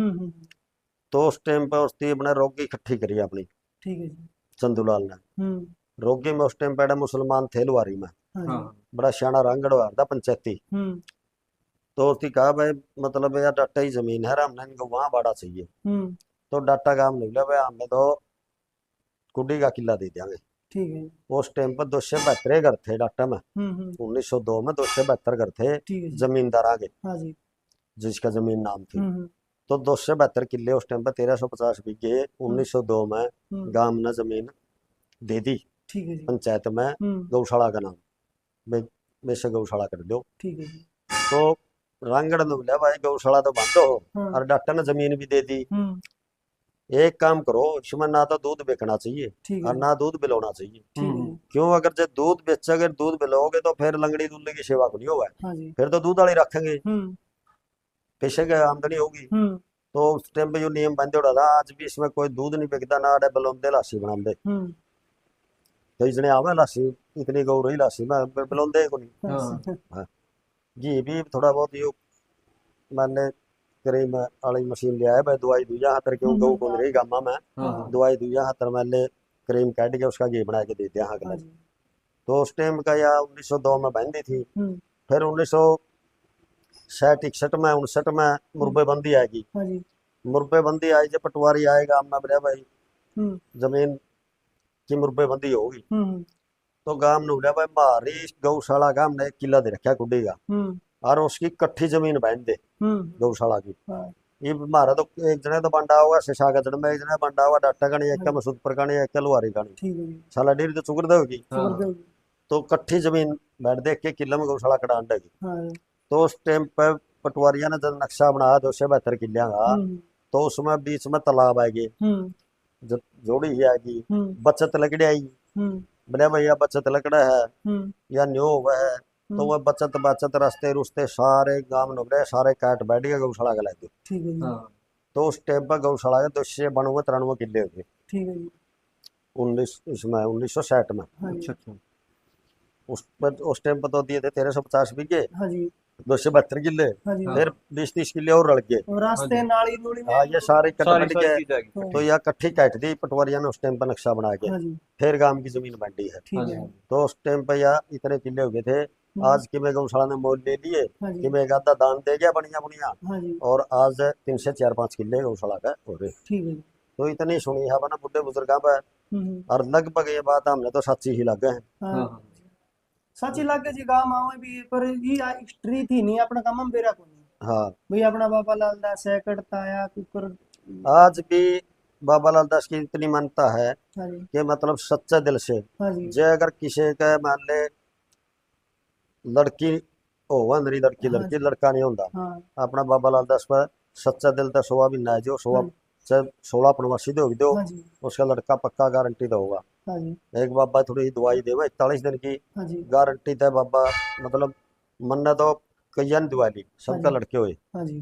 तो उस टाइम पर उसकी अपने रोगी इकट्ठी करी अपनी चंदूलाल ने। रोगी में उस टाइम पे मुसलमान थे लुहारी में, बड़ा सियाना रंगड़वार था पंचायती। तो उसकी कहा भाई मतलब यार डाटा ही जमीन है, हमने इनको वहां बाड़ा चाहिए। तो डाटा काम निकला भाई हमें तो कुड्डी का किला दे देंगे। उस टाइम पर 272 घर थे डाटा में। 1902 में 272 घर थे जमींदार आगे जिसका जमीन नाम थी। तो 272 किले उस टाइम पर 1350 बीघे 1902 में गांव ने जमीन दे दी पंचायत में गौशाला का नाम, वैसे गौशाला कर दो। तो रांगड़ ने बोला भाई गौशाला तो बंद हो और डॉक्टर ने जमीन भी दे दी। एक काम करो इसमें ना तो दूध बेचना चाहिए और ना दूध बिलोना चाहिए। क्यों, अगर जब दूध बेचोगे दूध बिलोगे तो फिर लंगड़ी दूल्हे की सेवा को नहीं होगा, फिर तो दूध वाली रखेंगे, पैसे की आमदनी होगी। तो उस टाइम पे जो नियम बंद हो रहा था, आज भी इसमें कोई दूध नहीं बिकता ना आड़े बिलोंदे लाशी बनाते। तो इसने आवे लाशी इतनी गौ रही लाशी में बिलोंदे को नहीं। हाँ घी भी थोड़ा बहुत यो मैंने क्रीम वाली मशीन लिया है भाई, दवाई दुइया हाथर क्यों गौ को रही गामा में, दवाई दुइया हाथर मैंने क्रीम काट के उसका घी बना के दे दिया हाँ। तो उस टाइम का या 1902 में बंदी थी। फिर 1960 में 59 में मुरबेबंदी आएगी। मुरबेबंदी आई जब पटवारी आएगा मैं बोला भाई जमीन की मुरबेबंदी होगी। तो गांव ने बोला भाई मारी गौशाला का हमने एक किला दे रखा कुड्डी का और उसकी कट्ठी जमीन बांध दे गौशाला की। ये मारा तो एक जने तो बंडा होगा शशागत में, एक जने बंडा होगा डाटा कणी, एक मसूद पर कणी, एक लुहारी कणी, साला डेरी तो चुकर देगी। तो कट्ठी जमीन बैठ दे के किले में गौशाला कटा देगी। तो उस टाइम पर पटवारिया ने जब नक्शा बनाया 272 किलिया का, तो उसमें बीच में तालाब आएगी, जोड़ी ही आएगी, बचत लकड़ी आएगी। बोले भैया बचत लकड़ा है या न्यो हुआ है, तो वह बचत बचत रास्ते रुस्ते सारे गांव नगरे सारे काट बैठ गए गौशाला के लागे। तो उस टाइम पर गौशाला के 292-93 किले हो गए 1960 में। उस टाइम पर तो दिए थे 1350 बीघे 272 किले, फिर 20-30 किले और रल गए रास्ते नाली नूली में। हाँ ये सारे कट बट गए। तो यह कट्ठी काट दी पटवारिया ने उस टाइम पर नक्शा बना के, फिर गांव की जमीन बांटी है। तो उस टाइम पर यह इतने किले हो गए थे। आज की में गौशाला ने मोल ले लिए कि मैं आधा दान दे गया बढ़िया बढ़िया, और आज 3 से 4-5 किले गौशाला का हो रहे। तो इतनी सुनी है बना बुढ़े बुजुर्ग और लगभग ये बात हमने तो सच्ची ही लग गए। सच्ची लगे जी गांव आवे भी पर ये हिस्ट्री थी नहीं अपना काम में बेरा को नहीं। हाँ भाई अपना बाबा लाल दास है कटता आया कुकर आज भी बाबा लाल दास की इतनी मान्यता है हाँ जी कि मतलब सच्चे दिल से हाँ जी जे अगर किसी का मान ले लड़की होवा मेरी लड़की हाँ लड़की जी लड़का नहीं होता हाँ अपना बाबा लाल दास पर सच्चा दिल तो सोवा भी ना है जो सोवा हाँ चाहे 16 प्रवासी दो दो हाँ जी उसका लड़का पक्का गारंटी तो होगा। हाँ जी एक बाबा थोड़ी दवाई देवा 41 दिन की हाँ जी गारंटी तय बाबा मतलब मन्ना तो कईया ने दवा ली हाँ सबका जी लड़के हुए हाँ जी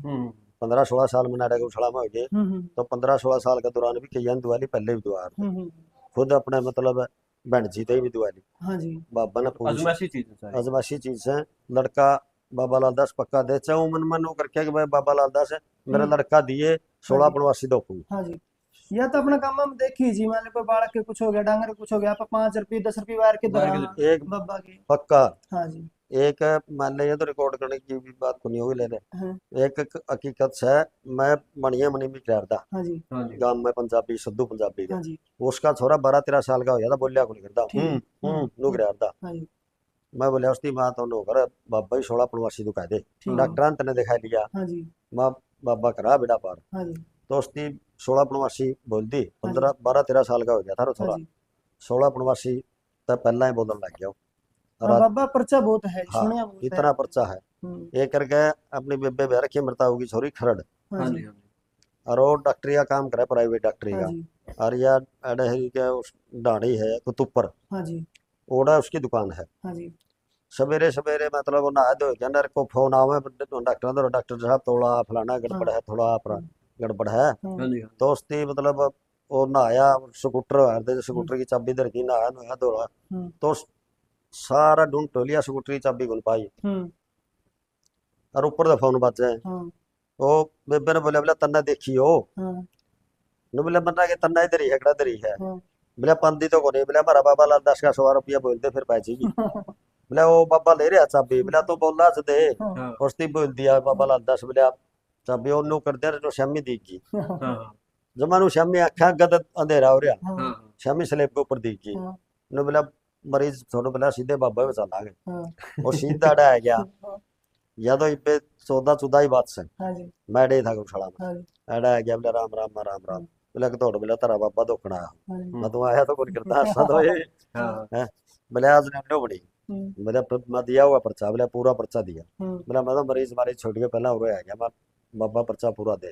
15-16 साल में नाटक उछड़ा में हो गए हम्म तो 15-16 साल के दौरान भी कईया ने दवा ली पहले भी दवा ली। हम्म खुद अपने मतलब बहन जी ते भी दवा ली हाँ जी बाबा ने पूरी अजमाइशी चीज है सारी। आजमाशी चीज है। लड़का बाबा लाल दास पक्का दे चाहे मन मन करके कि भाई बाबा लाल दास है मेरा लड़का दिए हाँ 16 जी प्रवासी दो हाँ जी या तो अपना काम हम देखी जी मान लो कोई बालक के कुछ हो गया डांगर कुछ हो गया आप 5 रुपये 10 रुपये वार के वार दरा के एक बब्बा के पक्का हाँ जी एक मान ले ये तो रिकॉर्ड करने की भी बात को नहीं होगी ले ले हाँ एक हकीकत है। मैं मणिया मणि भी करता हाँ जी हाँ जी गांव में पंजाबी सिद्धू पंजाबी का हाँ जी उसका छोरा 12-13 साल का हो गया था बोलिया को नहीं करता ठीक है नु करता। हाँ जी मैं बोलिया उसकी माँ तो नो कर बाबा ही 16 प्रवासी दुखा दे ठीक है डॉक्टर ने दिखा लिया हाँ जी माँ बाबा करा बेटा पार हाँ जी तो उसकी 16 प्रवासी बोल दी हाँ जी 12-13 साल का हो गया था रो हाँ थोड़ा जी 16 प्रवासी तब पहला ही बोलने लग गया और हाँ आज बाबा पर्चा बहुत है हाँ सुनिया बहुत है इतना पर्चा है। हम्म, ये करके अपनी बेबे बह रखी मृता होगी छोरी खरड़ हाँ हाँ जी जी हाँ जी और वो डॉक्टरी का काम करे प्राइवेट डॉक्टरी हाँ का जी और यह अड़हरी के उस ढाणी है कुतुपर हाँ जी ओड़ा उसकी दुकान है। हाँ जी सवेरे सवेरे मतलब वो नहा धो के नर को फोन आवे डॉक्टर अंदर डॉक्टर साहब थोड़ा फलाना हाँ गड़बड़ है थोड़ा अपना हाँ गड़बड़ है हाँ हाँ जी हाँ तो उसकी मतलब वो नहाया स्कूटर हार दे हम्म, स्कूटर की चाबी धर दी नहाया नहाया धोला हम्म, तो सारा ढूंढ टो लिया स्कूटर की चाबी गुन पाई हम्म, और ऊपर तो फोन बचे हाँ वो बेबे ने बोला बोला तन्ना देखियो हाँ नु बोला मन्ना के तन्ना इधर ही है कड़ा इधर ही है हाँ बोला पंदी तो को नहीं बोला हमारा बाबा लाल 10 का 100 रुपया बोलते फिर पाएगी बोला वो बाबा ले रहा चाबी बोला तो बोलना से दे हाँ हाँ उसने बोल दिया बाबा लाल 10 बोला चाबी ओनू कर दे जो शामी देगी हाँ हाँ जमानु शामी आख्या गद अंधेरा हो रहा हाँ हाँ शामी स्लेब के ऊपर देगी हाँ नु बोला मरीज थोड़ा बोला सीधे बाबा में चला गए हाँ वो सीधा डा आ गया हाँ या तो इबे 14-14 ही बात से हाँ जी मैं डे था गौशाला में हाँ जी एडा आ गया बोला राम राम राम राम बोला कि तोड़ बोला तेरा बाबा दुखना है हाँ जी मैं तो आया तो कुछ करता हंसा तो ये हाँ है बोले आज ने नो बड़ी बोले मैं दिया हुआ पर्चा बोला पूरा पर्चा दिया बोला मैं तो मरीज मरीज छोड़ के पहला हुए आ गया मैं बाबा पर्चा पूरा दे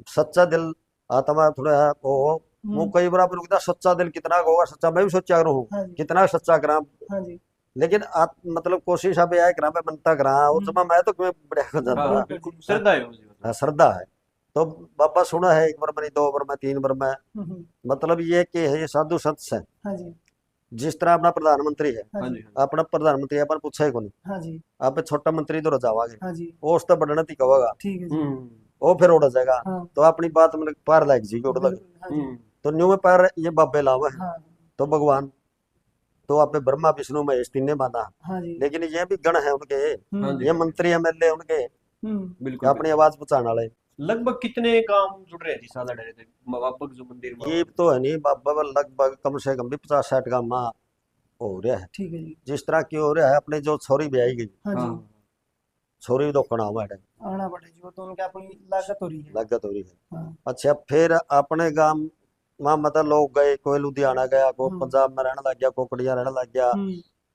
सच्चा दिल आत्मा थोड़ा है वो वो कई बार रुकता सच्चा दिल कितना होगा सच्चा मैं भी सोचा रहूं हाँ जी कितना सच्चा करा हाँ जी लेकिन मतलब कोशिश अब यह करा मैं बनता करा वो जब मैं तो क्यों बढ़िया हो हाँ जाता बिल्कुल श्रद्धा है उसी हाँ श्रद्धा है तो बाबा सुना है 1 बार में 2 बार में 3 बार में मतलब ये कि है ये साधु संत है हाँ जी जिस तरह अपना प्रधानमंत्री है हाँ हाँ जी जी हाँ अपना प्रधानमंत्री अपन पूछा ही को नहीं हाँ जी आप छोटा मंत्री तो जावागे हाँ जी वो उस तो बढ़ना ही कहेगा ठीक है जी। जी वो फिर उड़ जाएगा हाँ तो अपनी बात मतलब पार लग जी उड़ लगे बिल्कुल हाँ जी तो न्यू में पार ये बाबे लावा है हाँ तो भगवान तो आपने ब्रह्मा विष्णु महेश तीन माना हाँ जी लेकिन ये भी गण है उनके हाँ जी ये मंत्री एमएलए उनके बिल्कुल अपनी आवाज पहुंचाने वाले लगभग कितने काम जुड़ रहे थे साला डरे थे बाबा जो मंदिर में ये तो है नहीं बाबा लगभग कम से कम भी 50-60 का माँ हो रहा है ठीक है जी जिस तरह की हो रहा है अपने जो छोरी ब्याही गई हाँ जी हाँ छोरी भी धोखना हुआ है आना पड़े जी वो तो उनकी अपनी लागत हो रही है लागत हो रही है। हाँ अच्छा फिर अपने गांव वहाँ मतलब लोग गए कोई लुधियाना गया कोई पंजाब में रहने लग गया कोई कड़िया रहने लग गया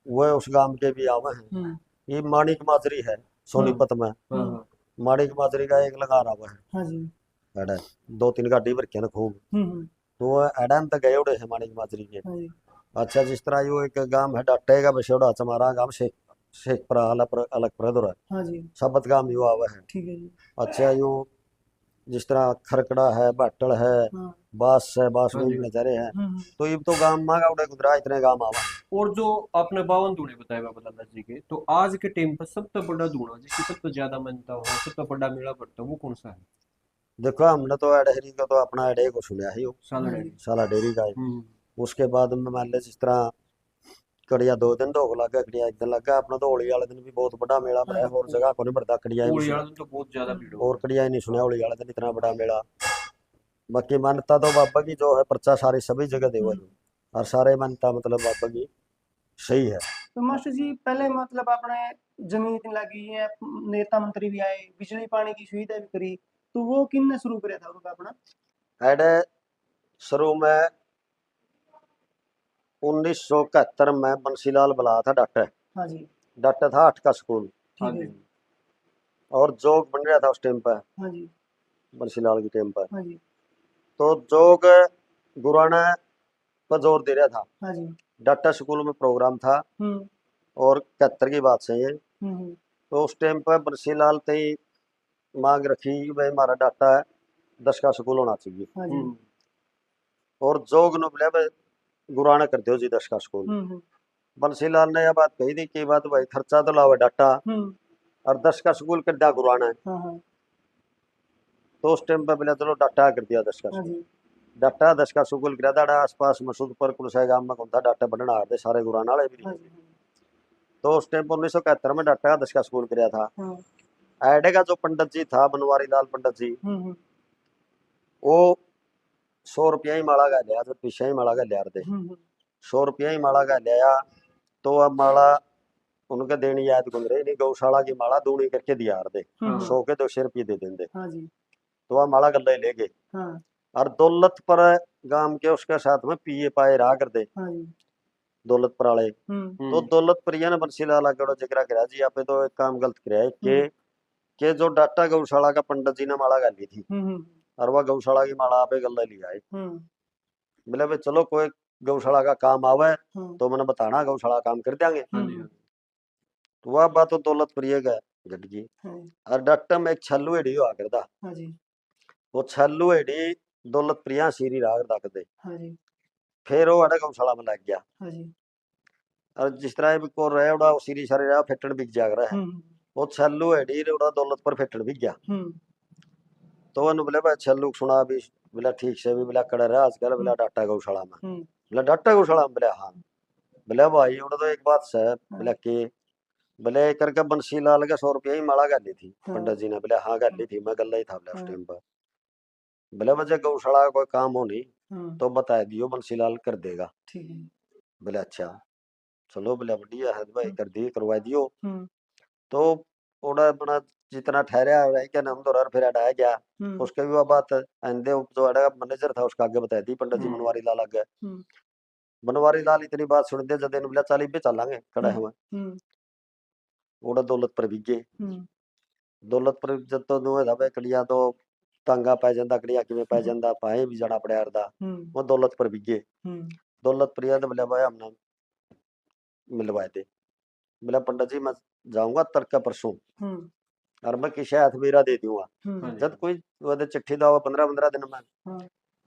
वो उस गांव के भी आवे हैं। ये माणिक माजरी है सोनीपत में हाँ हाँ माणिक माजरी का एक लगा रहा है हाँ जी एडा 2-3 गाड़ी भर के न खूब तो वो एडन तक गए उड़े है माणिक माजरी के। हाँ जी अच्छा जिस तरह यो एक गांव है डाटेगा बसेड़ा हमारा गांव शेखपुरा अलग प्रदुर है हाँ जी सबत गांव यो आवे है। ठीक है जी अच्छा यो जिस तरह खरकड़ा है बाटल है हाँ बास है बास हाँ में जी। भी नजारे हैं तो ये तो गांव मांगा उड़े गुजरा इतने गांव आवा है। और जो आपने 52 धूणे बताए बाबा लाला जी के तो आज के टाइम पर सबसे बड़ा धूणा जिसकी सबसे ज्यादा मान्यता हो सबसे बड़ा मेला पड़ता है वो कौन सा है देखो हमने तो अडहरी का तो अपना अडे को सुना ही हो साला हाँ डेरी जी साला डेयरी का है। हम्म उसके बाद में मान ले जिस तरह कड़िया 2 दिन तो लगा कड़िया 1 दिन लगा अपना तो होली वाले दिन भी बहुत बड़ा मेला हाँ है जी और जगह को नहीं बढ़ता कड़िया ही नहीं होली सुना वाले दिन तो बहुत ज्यादा भीड़ और होगी कड़िया ही नहीं सुना होली वाले दिन इतना बड़ा मेला। बाकी मान्यता तो बाबा की जो है पर्चा सारी सभी जगह देवा जो और सारे मान्यता मतलब बाबा की सही है। तो मास्टर जी पहले मतलब अपने जमीन इतनी लगी है नेता मंत्री भी आए बिजली पानी की सुविधा भी करी तो वो किन शुरू कराया था उनका अपना? एडे शुरू में 1971 में बंसीलाल बुलाया था डॉक्टर। हाँ जी। डॉक्टर था 8 का स्कूल हाँ ठीक जी। है। और जोग बन रहा था उस टाइम पर, हाँ जी। बंसीलाल की टाइम पर। हाँ जी। तो जोग गुराना पर जोर दे रहा था। हाँ जी। डॉक्टर स्कूल में प्रोग्राम था हम्म। और 71 की बात है ये। हम्म। तो उस टाइम पर बंसीलाल तई मांग रखी कि भाई हमारा डाटा 10 का स्कूल होना चाहिए। हाँ जी। और जोग ने बोला भाई गुराना कर दो जी 10 का स्कूल। हम्म। बंसीलाल ने यह बात कही थी कि बात भाई खर्चा तो लावे डाटा हम्म। और 10 का स्कूल कर दिया गुराना है। हाँ हाँ। तो उस टाइम पर बोला चलो डाटा कर दिया 10 का हाँ स्कूल। जी। डाटा 10 का स्कूल कर दिया आसपास मसूदपुर कुलसाई गांव में कौन था डाटा बनना आते सारे गुराना वाले भी हाँ नहीं। जी। तो उस टाइम पर 1971 में डाटा 10 का स्कूल कराया था। हाँ। एडे का जो पंडित जी था बनवारी लाल पंडित जी, हम्म। वो 100 रुपया ही माला का लिया, तो पीछे ही माला का लिया थे। हम्म। 100 रुपया ही माला का लिया। तो अब माला उनके देनी याद गुन रही नहीं, गौशाला की माला दूनी करके दिया थे। हाँ। 100 के 200 रुपये दे देंगे। हाँ जी। तो वह माला गले ले गए हाँ। और दौलत पर गांव के उसके साथ में पिए पाए रहा कर दे हाँ जी। दौलत पर वाले। हम्म। तो दौलत पर ने बंसीलाल आगे जिक्र करा जी आप तो एक काम गलत कराया है के जो डाटा गौशाला का पंडित जी ने माला गाली थी हम्म। और वह गौशाला की माला आपे गले लिया है। हम्म। बोले भाई चलो कोई गौशाला का काम आवे हाँ। तो मैंने बताना गौशाला काम कर देंगे। हम्म। तो वह बात तो दौलत प्रिय का घट गई। हाँ। और डट्टा में एक छल्लू एडी हुआ करता। हाँ जी। वो छल्लू एडी दौलत प्रिया सीरी राग रख दे। हाँ जी। फिर वो अड़ा गौशाला में लग गया हाँ जी। और जिस तरह भी को रहा उड़ा सीरी सारे रहा फेटन बिक जा रहा है। हम्म। वो छल्लू एडी उड़ा दौलत पर फेटन बिक गया। हम्म। तो वो बोले भाई छल्लू सुना भी बोला ठीक से भी बोला कड़ा रहा आजकल बोला डाटा गौशाला में। हम्म। बोला डाटा गौशाला में बोला हाँ। बोले भाई उड़ा तो एक बात से बोला कि बोले करके बंसीलाल के 100 रुपया ही माला गाली थी पंडित जी ने। बोले हाँ गाली थी मैं गल्ला ही था बोला उस टाइम पर। बोले बच्चे गौशाला का कोई काम हो नहीं हाँ। तो बता दियो बंसीलाल कर देगा। ठीक है। बोले अच्छा चलो बोले बढ़िया है भाई कर दिए करवा दियो। हम्म। तो ओड़ा अपना जितना ठहरा रह के नाम तो फिर हटाया गया। हम्म। उसके भी वह बात आंदे जो अड़ा मैनेजर था उसका आगे बताई दी पंडित जी बनवारी लाल आगे। हम्म। बनवारी लाल इतनी बात सुन दे जब बोला चाली पे चलांगे खड़ा है। हम्म। ओड़ा दौलत पर बिके हम्म। दौलत पर जब तो दुए धाबे कड़िया तो तांगा पै जांदा कड़िया किवें पै जांदा पाए भी जाना पड़या अर्दा। हम्म। वो दौलत पर बिके हम्म। दौलत पर याद बोले भाई हमने मिलवाए थे। बोला पंडित जी मैं जाऊंगा तर्क का परसों हम्म। और मैं किशा हाथ बीरा दे दूंगा। हम्म। जब कोई वो चिट्ठी दावा 15-15 दिन में हाँ।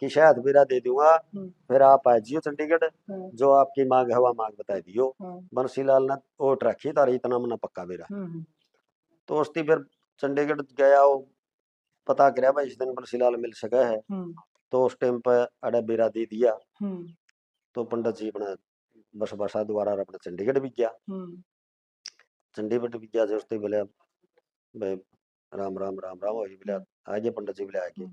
किशा हाथ बीरा दे दूंगा। हम्म। फिर आप आ जियो चंडीगढ़ हाँ। जो आपकी मांग है वह मांग बता दियो। हाँ। बंसीलाल ने ओट रखी तारी इतना मना पक्का बेरा। हम्म। तो उसकी फिर चंडीगढ़ गया वो पता कराया भाई इस दिन बंसीलाल मिल सका है। हम्म। तो उस टाइम पर अड़ा बेरा दे दिया। हम्म। तो पंडित जी अपना बस बसा दोबारा अपना चंडीगढ़ भी गया। हम्म। चंडीगढ़ भी गया जो उसने बोले भाई राम राम राम राम वही बोले आ गए पंडित जी बोले आ गए।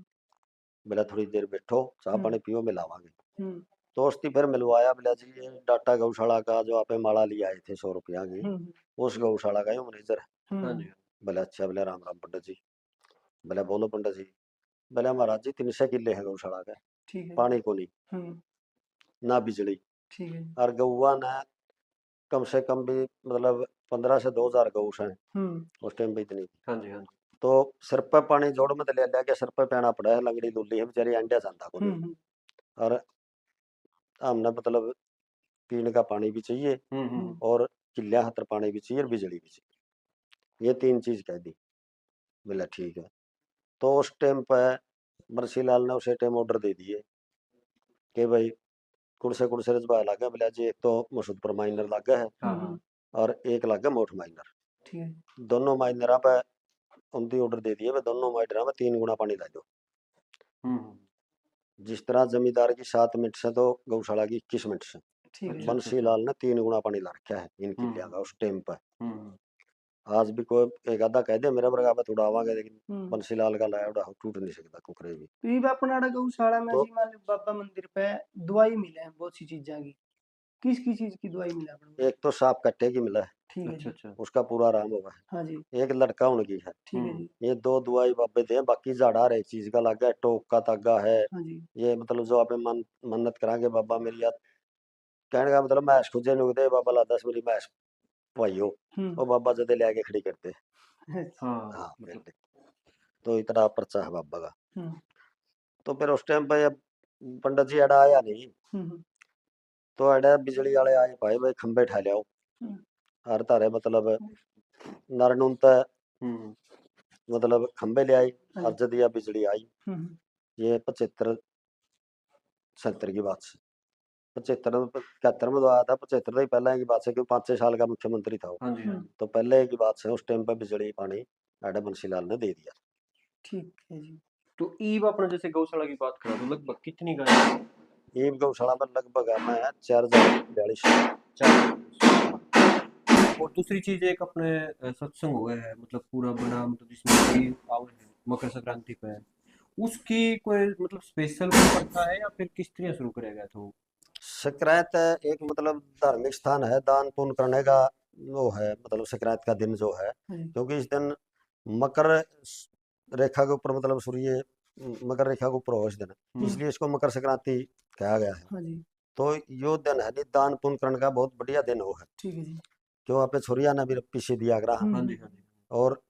बोला थोड़ी देर बैठो चाह पानी पियो मिलावांगे। हम्म। तो उसने फिर मिलवाया बोला जी ये डाटा गौशाला का जो आपे माला लिया आए थे 100 रुपया की हम्म। उस गौशाला का ही मैनेजर है। हम्म। बोला अच्छा बोले राम राम पंडित जी। बोला बोलो पंडित जी। बोला महाराज जी 300 किले है गौशाला का ठीक है। पानी को नहीं हम्म। ना बिजली ठीक है। और गौवा ने कम से कम भी मतलब 15 से 2000 गौश हैं हम्म। उस टाइम पे इतनी। हाँ जी। हाँ जी। तो सिर पे पानी जोड़ में ले लिया के सिर पे पैना पड़ा है लंगड़ी लुल्ली है बेचारी अंडा जाता को नहीं। हम्म। और हमने मतलब पीने का पानी भी चाहिए और किला खातर पानी भी चाहिए और बिजली भी चाहिए ये 3 चीज कह दी। बोला ठीक है। तो उस टाइम पे बंसीलाल ने उसे टाइम ऑर्डर दे दिए कि भाई कुड़से रजबा लागे। बोला जी एक तो मसूदपुर माइनर लागे है हम्म। और एक लागे मोठ माइनर। ठीक है। दोनों माइनर पे उनकी ऑर्डर दे दिए भाई दोनों माइनर में 3 गुना पानी ला दो। जिस तरह जमींदार की 7 मिनट से तो गौशाला की 21 मिनट से ठीक है। बंसीलाल ने 3 गुना पानी ला रखा है इन किलिया का उस टाइम पर। आज भी कोई एक आधा कह दे मेरा बरगा थोड़ा आवांगे लेकिन बंसीलाल का लाया उड़ा टूट नहीं सकता कुकरे भी। तो ये अपना गौशाला में तो जी मान लो बाबा मंदिर पे दवाई मिले हैं बहुत सी चीजें की। किस चीज की दवाई मिला अपने को? एक तो सांप कट्टे की मिला है ठीक है अच्छा जी। अच्छा। उसका पूरा आराम होगा। हाँ जी। एक लटका उनकी है। ठीक है जी। ये 2 दुआई बाबे दे, बाकी झाड़ा हर एक चीज का लग है, टोक का तागा है। हाँ जी। ये मतलब जो आप मन्नत करांगे बाबा मेरी याद कहने का मतलब मैश खुजे नुकदे बाबा ला 10 मेरी मैश भाइयों वो बाबा जदे ले आके खड़ी करते। अच्छा। हाँ हाँ मतलब बिल्कुल। तो इतना पर्चा है बाबा का। हम्म तो फिर उस टाइम पे अब पंडित जी अड़ा आया नहीं, हम्म तो अड़ा बिजली वाले आए भाई भाई खंबे ठा लियाओ हम्म, हर तारे मतलब नरनुन तय हम्म मतलब खंबे ले आई हाँ और जी। जदिया बिजली आई। हम्म ये 75 76 की बात है। 75 71 में तो आया था, 75 से ही पहले की बात है क्योंकि 5 6 साल का मुख्यमंत्री था वो। हाँ जी हाँ जी। तो पहले की बात है, उस टाइम पे बिजली पानी आड़ा बंसीलाल ने दे दिया। ठीक है जी। तो ईब अपने जैसे गौशाला की बात करा तो लगभग कितनी गाय है? एक गौशाला में लगभग है मैं 4042। 4। और दूसरी चीज एक अपने सत्संग हुआ है मतलब पूरा बड़ा मतलब जिसमें कि आवे है मकर संक्रांति पे है। उसकी कोई मतलब स्पेशल कोई प्रथा है या फिर किस तरह शुरू करेगा गया था वो? संक्रांत एक मतलब धार्मिक स्थान है, दान पुण्य करने का वो है, मतलब संक्रांत का दिन जो है, हाँ जी। क्योंकि इस दिन मकर रेखा के ऊपर मतलब सूर्य मकर रेखा के ऊपर हो इस दिन, इसलिए इसको मकर संक्रांति कहा गया है। हाँ जी। तो यो दिन है दान पुण्य करने का बहुत बढ़िया दिन हो है, ठीक है जी। क्यों आप छोरिया ने भी पीछे दिया ग्रह। हाँ जी हाँ जी। और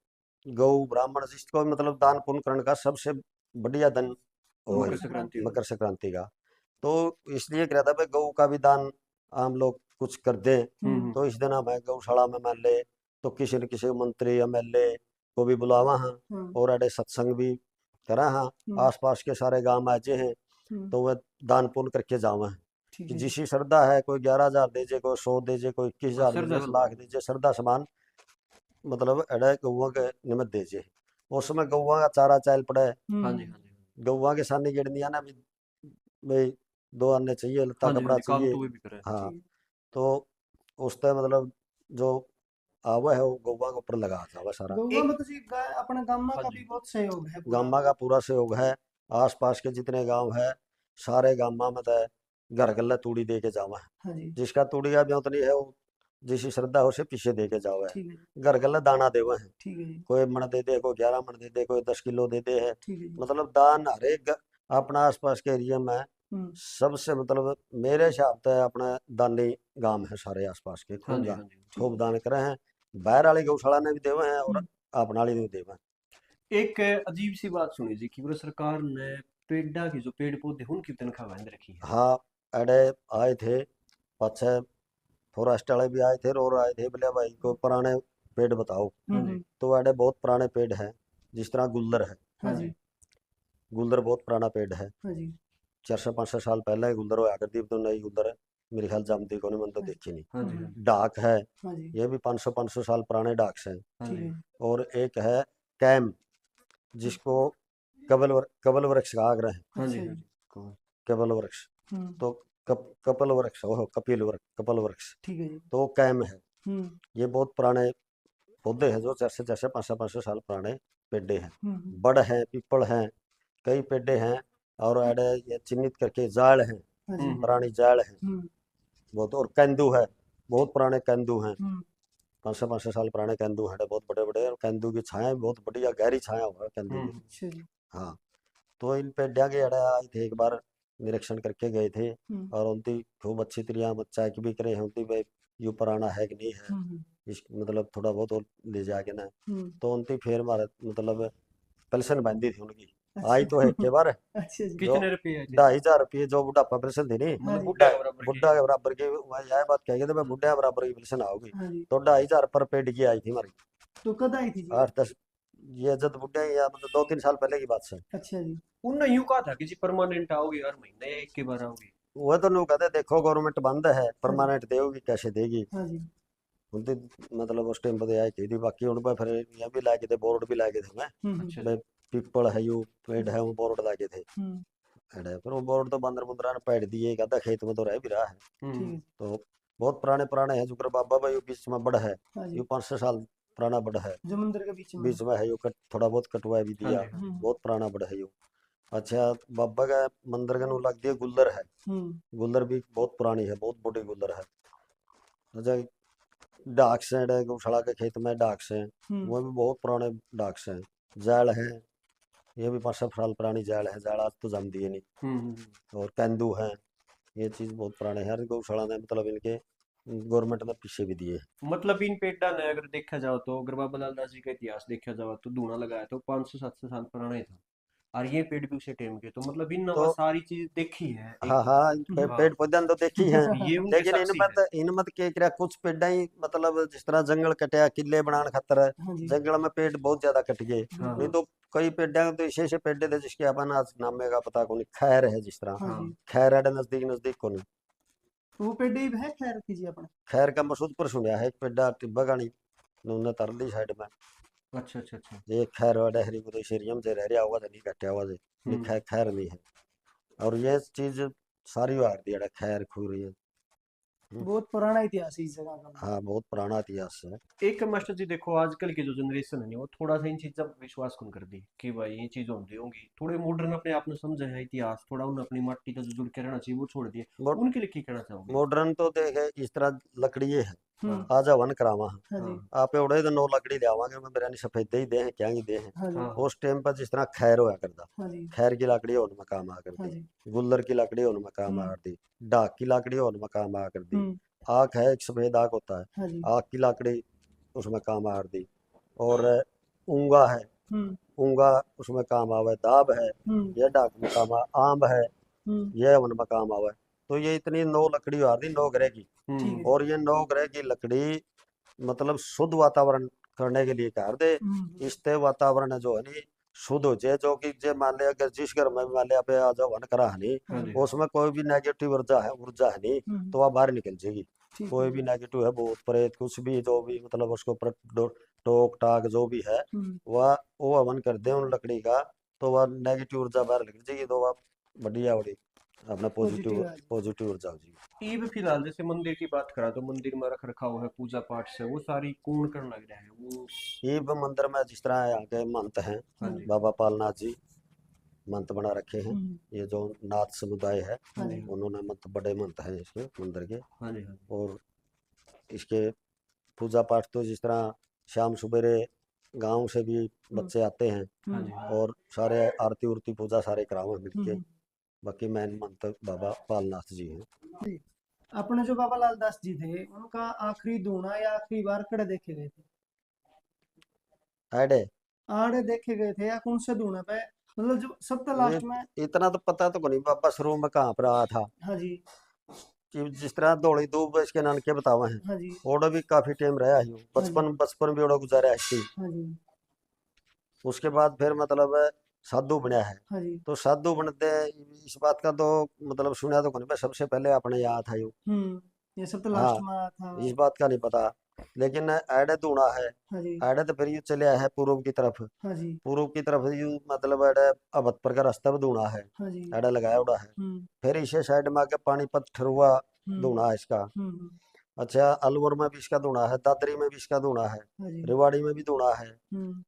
गौ ब्राह्मण जिसको भी मतलब दान पुण्य करने का सबसे बढ़िया दिन वो है मकर संक्रांति हो। मकर संक्रांति का। तो इसलिए कह रहा था भाई गौ का भी दान आम लोग कुछ कर दें। तो इस दिन हमें गौशाला में मान ले तो किसी न किसी मंत्री एमएलए को भी बुलावा हाँ, और अड़े सत्संग भी करा हाँ, आसपास के सारे गांव आजे हैं तो वह दान पुण्य करके जावा है। ठीक कि है। जिसी श्रद्धा है, कोई 11,000 दीजिए, कोई 100 दीजिए, कोई 21,000 श्रद्धा दीजिए, समान। लाख दीजिए, श्रद्धा समान मतलब अड़े गौवा के निमित्त दीजिए। उस समय गौवा का चारा चाल पड़े, हाँ जी हाँ जी। गौवा के सामने गिरनिया ना भी भाई 2 अन्य चाहिए, लत्ता हाँ जी हाँ कपड़ा जी काम चाहिए। तो वे भी करे। हाँ तो उस टाइम मतलब जो आवा है वो गौवा के ऊपर लगा था वह सारा। गौवा में तो जी गाय अपना गामा हाँ का जी। भी बहुत सहयोग है पूरा। गामा का पूरा सहयोग है, आसपास के जितने गांव है सारे गामा में तो घर गल्ला तूड़ी दे के जावा है। हाँ जी। जिसका तूड़ी का ब्योत नहीं है वो जिसी श्रद्धा हो उसे पीछे दे के जावा है। ठीक है जी। घर गल्ला दाना देवा है, ठीक है जी। कोई मन दे दे, कोई 11 मन दे दे, कोई 10 किलो दे दे है। ठीक है जी। मतलब दान हर एक अपना आसपास के एरिया में सबसे मतलब मेरे हिसाब से अपना दानी गांव है सारे आसपास के हाँ खूब जी दान हाँ जी। खूब दान करे हैं। बाहर वाली गौशाला ने भी देवे हैं और अपना वाली ने भी देवे हैं। एक अजीब सी बात सुनी जी कि भारत सरकार ने पेड़ा की जो पेड़ पौधे उनकी तनख्वाह बंद रखी है। हाँ अड़े आए थे पाछे फॉरेस्ट वाले भी आए थे और आए थे बोले भाई कोई पुराने पेड़ बताओ। हाँ जी तो अड़े बहुत पुराने पेड़ है, जिस तरह गुल्लर है, हाँ जी गुल्लर बहुत पुराना पेड़ है। हाँ जी। 400 500 साल पहले गुल्लर होया करती, तो नई गुल्लर मेरे ख्याल जमती को नहीं, मैंने तो देखी नहीं। हाँ जी हाँ जी डाक है, हाँ जी। ये भी 500 साल पुराने डाक हैं। हाँ ठीक जी है। और एक है कैम, जिसको कबल वृक्ष कहा ग्रह है। हाँ जी अच्छा हाँ जी। जी। कौन? कबल वृक्ष तो कपल वृक्ष हो कपिल वृक्ष कपल वृक्ष ठीक है जी। तो वो कैम है। हम्म ये बहुत पुराने पौधे हैं जो 400 500 साल पुराने पेड़े हैं। हम्म बड़ हैं, पीपल हैं, कई पेड़े हैं। और अड़े ये चिन्हित करके जाड़ हैं, हाँ जी। पुरानी जाड़ है हम्म बहुत। और केंदू है, बहुत पुराने केंदू हैं, हम्म 500 साल पुराने केंदू हैं बहुत बड़े बड़े। और केंदू की छाया भी बहुत बढ़िया गहरी छाया हुआ है केंदू की। अच्छा जी। हाँ तो इन पेड्या के अड़े आए थे एक बार, निरीक्षण करके गए थे। और उनकी खूब अच्छी तरह चेक भी करे हैं उनकी भाई यू पुराना है कि नहीं है, इस मतलब थोड़ा बहुत और ले जाके ना। तो उनकी फिर मारे मतलब पेंशन बंदी थी उनकी, आई तो है के बार अच्छा जी। जो कितने रुपए आए थे? 2,500 जो बुढ़ापा पेंशन थी नहीं, मतलब बुढ़े के बराबर की। बुढ़ा के बराबर की वह यह बात कही तो मैं बुढ़ा बराबर की पेंशन आओगी। हाँ जी। तो 2,500 पर पेड की आई थी हमारी, तो कद आई थी जी? 8 10 ये जब बुढ़ा या मतलब 2 3 साल पहले की बात है। अच्छा जी। उनने यूं कहा था कि जी परमानेंट आओगे हर महीने एक के बार आओगे। वो तो लोग कहते देखो गवर्नमेंट बंद है परमानेंट देगी कैसे देगी। हाँ जी। उनकी मतलब उस टाइम पर आई थी बाकी उन पर फिर ये भी लाके थे बोर्ड भी लाके थे मैं अच्छा भाई जी। पीपल है यू पेड़ है वो बोर्ड लाके थे। हम्म अरे फिर वो बोर्ड तो बंदर बुंदरा ने पैड दिए कहता खेत में तो रह भी रहा है। ठीक है। तो बहुत पुराने पुराने हैं जुकर बाबा भाई बीच में बड़ा है, हाँ जी। ये 500 साल पुराना बड़ा है। जो मंदिर के बीच में बीच में है यो थोड़ा बहुत कटवा भी हाँ दिया, जी हाँ जी। बहुत पुराना बड़ा है यो। अच्छा बाबा का मंदिर का नु लग दिया गुल्लर है, हम्म गुल्लर भी बहुत पुरानी है, बहुत बड़ी गुल्लर है। अच्छा डाक से गौशाला के खेत में डाक से, वो भी बहुत पुराने डाक से। जैल है, ये भी 500 साल पुरानी जैल है, जैल आज तो जम दिए नहीं। और केंदू है, ये चीज बहुत पुराने हैं। हर गौशाला ने मतलब इनके गवर्नमेंट ने पीछे भी दिए। मतलब इन पेड़ा ने अगर देखा जाओ तो अगर बाबा लाल जी का इतिहास देखा जाओ तो धूना लगाया तो 500-700 साल पुराना ही था, और ये पेड़ भी उसे टाइम के, तो मतलब इन तो सारी चीज देखी है हाँ एक। हाँ, हाँ, पेड़ पौधे तो देखी हैं। ये उनके लेकिन साक्षी है। इन मत के क्या कुछ पेड़ ही मतलब जिस तरह जंगल कटे किले बनाने खातर हाँ जी। जंगल में पेड़ बहुत ज्यादा कट गए। हाँ नहीं हाँ तो कई पेड़ तो ऐसे पेड़ थे जिसके अपन आज नामे का पता को नहीं। खैर है जिस तरह, हाँ हाँ जी। खैर है नजदीक नजदीक को नहीं। वो पेड़ ही है खैर कीजिए अपने। खैर का मसूद पर सुनया है एक पेड़ टिब्बा गानी उन्होंने तरली साइड में। अच्छा अच्छा अच्छा। ये खैर वाला हरी को तो शेरियम से रह रहा हुआ था, नहीं कटा हुआ से नहीं हम्म। खैर नहीं है। और ये चीज सारी वार दी खैर खू रही है। बहुत पुराना इतिहास है इस जगह का। हाँ बहुत पुराना इतिहास है। एक मास्टर जी देखो आजकल की जो जनरेशन है वो थोड़ा सा इन चीजों पर विश्वास कम कर दी कि भाई ये चीज होती होंगी, थोड़े मॉडर्न अपने आप में समझे है इतिहास, थोड़ा उन्हें अपनी माटी का जो जुड़ के रहना चाहिए वो छोड़ दिए, उनके लिए क्या कहना चाहोगे? मॉडर्न तो देखे इस तरह लकड़ी है। हम्म। आजा वन करावा हाँ जी। हाँ आप उड़े तो 9 लकड़ी लियावांगे मैं बिरयानी सफेद ही दे हैं क्या ही दे हैं। हाँ जी। हाँ उस टाइम पर जिस तरह खैर होया करता, हाँ जी। खैर की लकड़ी और में काम आ हाँ करती, जी। गुल्लर की लकड़ी और में काम आ हम्म। करती, डाक की लकड़ी और में काम आ करती। हम्म। आक है एक सफेद आक होता है, हाँ जी। आक की लकड़ी उसमें काम आ करती। और ऊंगा है, हम्म। ऊंगा उसमें काम आवे। दाब है, हम्म। यह डाक में काम आम है, हम्म। यह वन में काम आवे। तो ये इतनी 9 लकड़ी आ रही 9 ग्रह की। ठीक है हम्म। जी। और ये 9 ग्रह की लकड़ी मतलब शुद्ध वातावरण करने के लिए कर दे। इससे वातावरण जो है नी शुद्ध हो जाए, जो कि जे मान लिया अगर जिस घर में मान लिया पे आ जाओ वन करा है नी, हाँ जी उसमें कोई भी नेगेटिव ऊर्जा है नी, तो वह बाहर निकल जाएगी। ठीक है कोई भी जी। नेगेटिव है भूत प्रेत कुछ भी जो भी मतलब उसको टोक टाक जो भी है वह वो हवन कर दे उन लकड़ी का, तो वह नेगेटिव ऊर्जा बाहर निकल जाएगी, तो वह बढ़िया बड़ी अपना पॉजिटिव पॉजिटिव आ जाए। पॉजिटिव ऊर्जा हो जाएगी। ईब फिलहाल जैसे मंदिर की बात करा तो मंदिर में रख रखा हुआ है पूजा पाठ से वो सारी कौन करने लग रहा है वो? ये भी मंदिर में जिस तरह यहाँ के महंत हैं, हाँ जी बाबा पालनाथ जी मंत बना रखे हैं। हम्म। ये जो नाथ समुदाय है हाँ जी। उन्होंने मंत बड़े मंत हैं इसके मंदिर के। हाँ जी हाँ जी और इसके पूजा पाठ तो जिस तरह शाम सवेरे गांव से भी हम्म। बच्चे आते हैं हाँ जी हाँ और सारे आरती उरती पूजा सारे करावे मिलके। हम्म। बाकी मेन मंत बाबा पालनाथ जी हैं। जी। अपने जो बाबा लाल दास जी थे उनका आखिरी धूना या आखिरी बार कड़े देखे गए थे? ऐडे आड़े देखे गए थे या कौन से धूना पे, मतलब जो सबसे ये लास्ट में? इतना तो पता तो नहीं बाबा शुरू में कहाँ पर आया था। हाँ जी। कि जिस तरह दौड़ी दूब इसके नानके बतावे हैं, हाँ जी। ओडो भी काफी टाइम रहा ही हूँ। हाँ जी। बचपन बचपन भी ओडो गुजारा है इसकी। हाँ जी। उसके बाद फिर मतलब साधु बनया है। हाँ जी। तो साधु बनते इस बात का तो मतलब सुना तो नहीं, सबसे पहले अपने यहाँ था यूं। ये सब तो हाँ लास्ट में आया था। इस बात का नहीं पता। लेकिन एडे दूना है, हाँ जी। एडे तो फिर यूं चले है पूर्व की तरफ। हाँ जी। पूर्व की तरफ यूं मतलब एडे अबतपुर का रास्ता भी दूना है, हाँ जी। एडे लगाया उड़ा है। हम्म। फिर इसे साइड में आके पानीपत ठरुआ हम्म। दूना है इसका। हम्म। अच्छा अलवर में भी इसका दूना है, दादरी में भी इसका दूना है, हाँ जी। रेवाड़ी में भी दूना है। हम्म।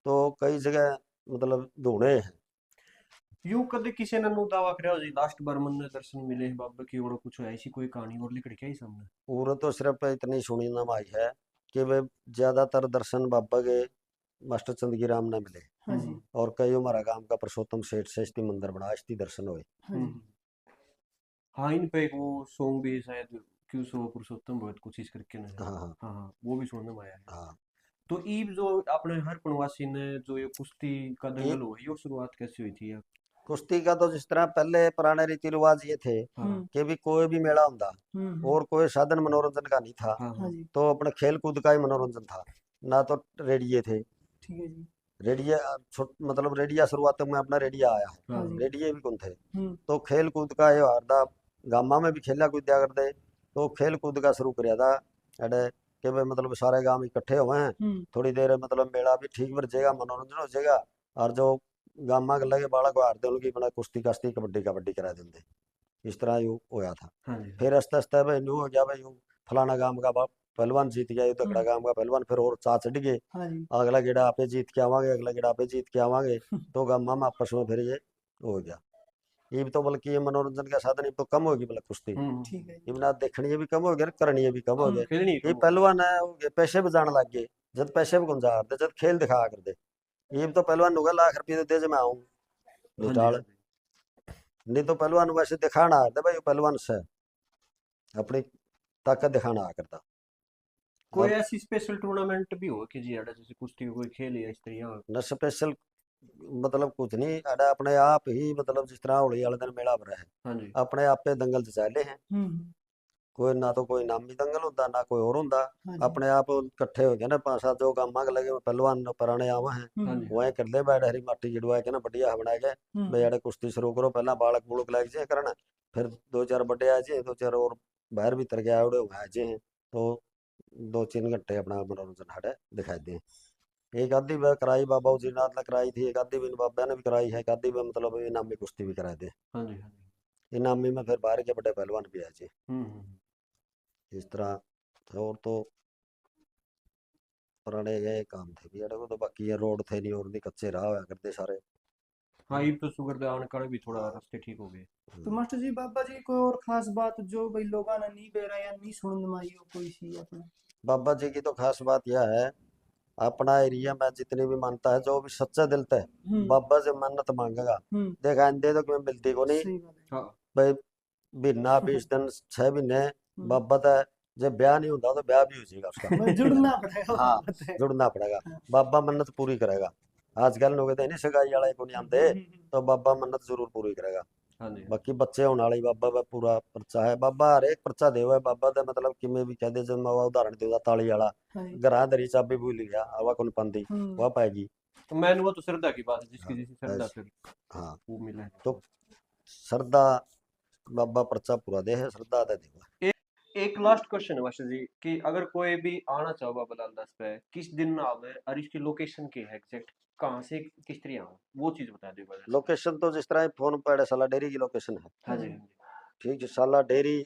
तो कई जगह मतलब दूने हैं। यूं कदे किसी ने नु दावा करया हो जी लास्ट बार मन ने दर्शन मिले हैं बाबा की ओर कुछ ऐसी कोई कहानी और लिखड़ के ही सामने? पूरा तो सिर्फ इतनी सुनी नाम आई है कि वे ज्यादातर दर्शन बाबा के मास्टर चंदगी राम ने मिले। हाँ जी। और कई हमारा गांव का परसोत्तम सेठ से इस्ती मंदिर बना इस्ती दर्शन हुए। हाँ जी। हाँ इन पे एक वो सॉन्ग भी है शायद, क्यों सो पुरुषोत्तम बहुत कुछ इस करके ना है। हाँ हाँ हाँ हाँ वो भी सुनने में आया है। हाँ। तो ईब जो अपने हर पनवासी ने जो ये कुश्ती का ये दंगल हुआ ये शुरुआत कैसे हुई थी? कुश्ती का तो जिस तरह पहले पुराने रीति रिवाज ये थे हाँ कि भी कोई भी मेला होता और कोई साधन मनोरंजन का नहीं था, हाँ हाँ हाँ जी। तो अपने खेल कूद का ही मनोरंजन था। ना तो रेडिये थे। ठीक है जी। रेडिये मतलब रेडिया शुरुआत में अपना रेडिया आया है, हाँ हाँ जी। रेडिये भी कौन थे। हम्म। तो खेल कूद का ये हारदा गामा में भी खेला कूदा करते। तो खेल कूद का शुरू कराया था अरे कि भाई मतलब सारे गांव इकट्ठे हुए हैं, थोड़ी देर मतलब मेला भी ठीक बन जाएगा मनोरंजन हो जाएगा। और जो गामा के लगे बालक हारते उनकी बना कुश्ती काश्ती कबड्डी कबड्डी करा देंगे। इस तरह यूँ होया था। हाँ जी फिर आस्ते आस्ते भाई यूँ हो गया भाई यूँ फलाना गांव का पहलवान जीत गया, ये तगड़ा गांव का पहलवान फिर और चा चढ़ गए। हाँ जी। अगला गेड़ा आपे जीत के आवांगे, अगला गेड़ा आपे जीत के आवांगे। तो गामा में आपस में फिर ये हो गया। इब तो बल्कि ये मनोरंजन का साधन इब तो कम होगी मतलब कुश्ती ठीक है इब ना देखनी भी कम हो गया करनी भी कम हो गया खेलनी ये पहलवान है ये पैसे बचाने लग गए जब पैसे भी गुंजार दे जब खेल दिखा कर दे इब तो पहलवान होगा लाख रुपये दे जे मैं आऊं निटाल नहीं तो पहलवान वैसे दिखाना दे भाई पहलवान से अपनी ताकत दिखाना आ करता कोई अब ऐसी स्पेशल टूर्नामेंट भी हो कि जी आड़ा जैसे कुश्ती कोई खेल या इस तरह न स्पेशल मतलब कुछ नहीं अड़ा अपने आप ही मतलब जिस तरह होली वाले दिन मेला भरा है हाँ जी अपने आप पे दंगल चले हैं कोई ना तो कोई नामी दंगल होता ना कोई और होता हाँ जी अपने आप इकट्ठे हो गए ना 5-7 जो गामा के लगे पहलवान पुराने आवा हैं हाँ जी वहीं कर ले बैठ हरी माटी जिड़वा के ना बढ़िया बना के बेड़े कुश्ती शुरू करो पहला बालक बुलक लग जाए करना फिर 2-4 बड़े आ जाए 2-4 और बाहर भीतर के आवड़े हुए आ जाए तो 2-3 घंटे अपना मनोरंजन हटे दिखाई दे एक आधी बार कराई बाबा जी नाथ ने कराई थी एक आधी भी बाबा ने भी कराई है एक आधी भी मतलब इनामी कुश्ती भी करा दे हाँ जी हाँ जी इनामी में फिर बाहर के बड़े पहलवान भी आ जाए हम्म इस तरह और तो पुराने ये काम थे भी अड़े को तो बाकी ये रोड थे नहीं और नहीं कच्चे राह हुआ करते सारे हाँ ये तो शुगर दे आने का भी थोड़ा हाँ रास्ते ठीक हो गए तो मास्टर जी बाबा जी कोई और खास बात जो भाई लोगों ने नहीं बेरा या नहीं सुनने में आई हो कोई सी अपने बाबा जी की तो खास बात यह है अपना एरिया में जितनी भी मानता है जो भी सच्चा दिल है बाबा से मन्नत मांगेगा देखा दे तो क्यों मिलती को नहीं सही बात हाँ भाई महीना 20 दिन 6 महीने बाबा तो जब ब्याह नहीं होता तो ब्याह भी हो जाएगा उसका है जुड़ना पड़ेगा हाँ बात है जुड़ना पड़ेगा बाबा मन्नत पूरी करेगा आजकल लोग कहते हैं नहीं सगाई वाला को नहीं आते तो बाबा मन्नत जरूर पूरी करेगा हाँ जी बाकी बच्चे होने वाले बाबा का पूरा पर्चा है बाबा हर एक पर्चा दे हुआ है बाबा का मतलब किमें भी कह दे जब मैं उदाहरण दूंगा ताली वाला हाँ घरा दरी चाबी भूल गया हवा कौन पाती वह पाएगी तो मैंने वो तो श्रद्धा की बात है जिसकी हाँ जैसी श्रद्धा ऐसे फिर हाँ वो मिला है तो श्रद्धा बाबा पर्चा पूरा दे है श्रद्धा दे देगा एक लास्ट क्वेश्चन है मास्टर जी कि अगर कोई भी आना चाहो बाबा लाल दास पे किस दिन आवे और इसकी लोकेशन क्या है एग्जैक्ट कहाँ से किस तरह आऊँ वो चीज बता दो बाबा लोकेशन तो जिस तरह फोन पर साला डेयरी की लोकेशन है हाँ जी हाँ जी ठीक है साला डेयरी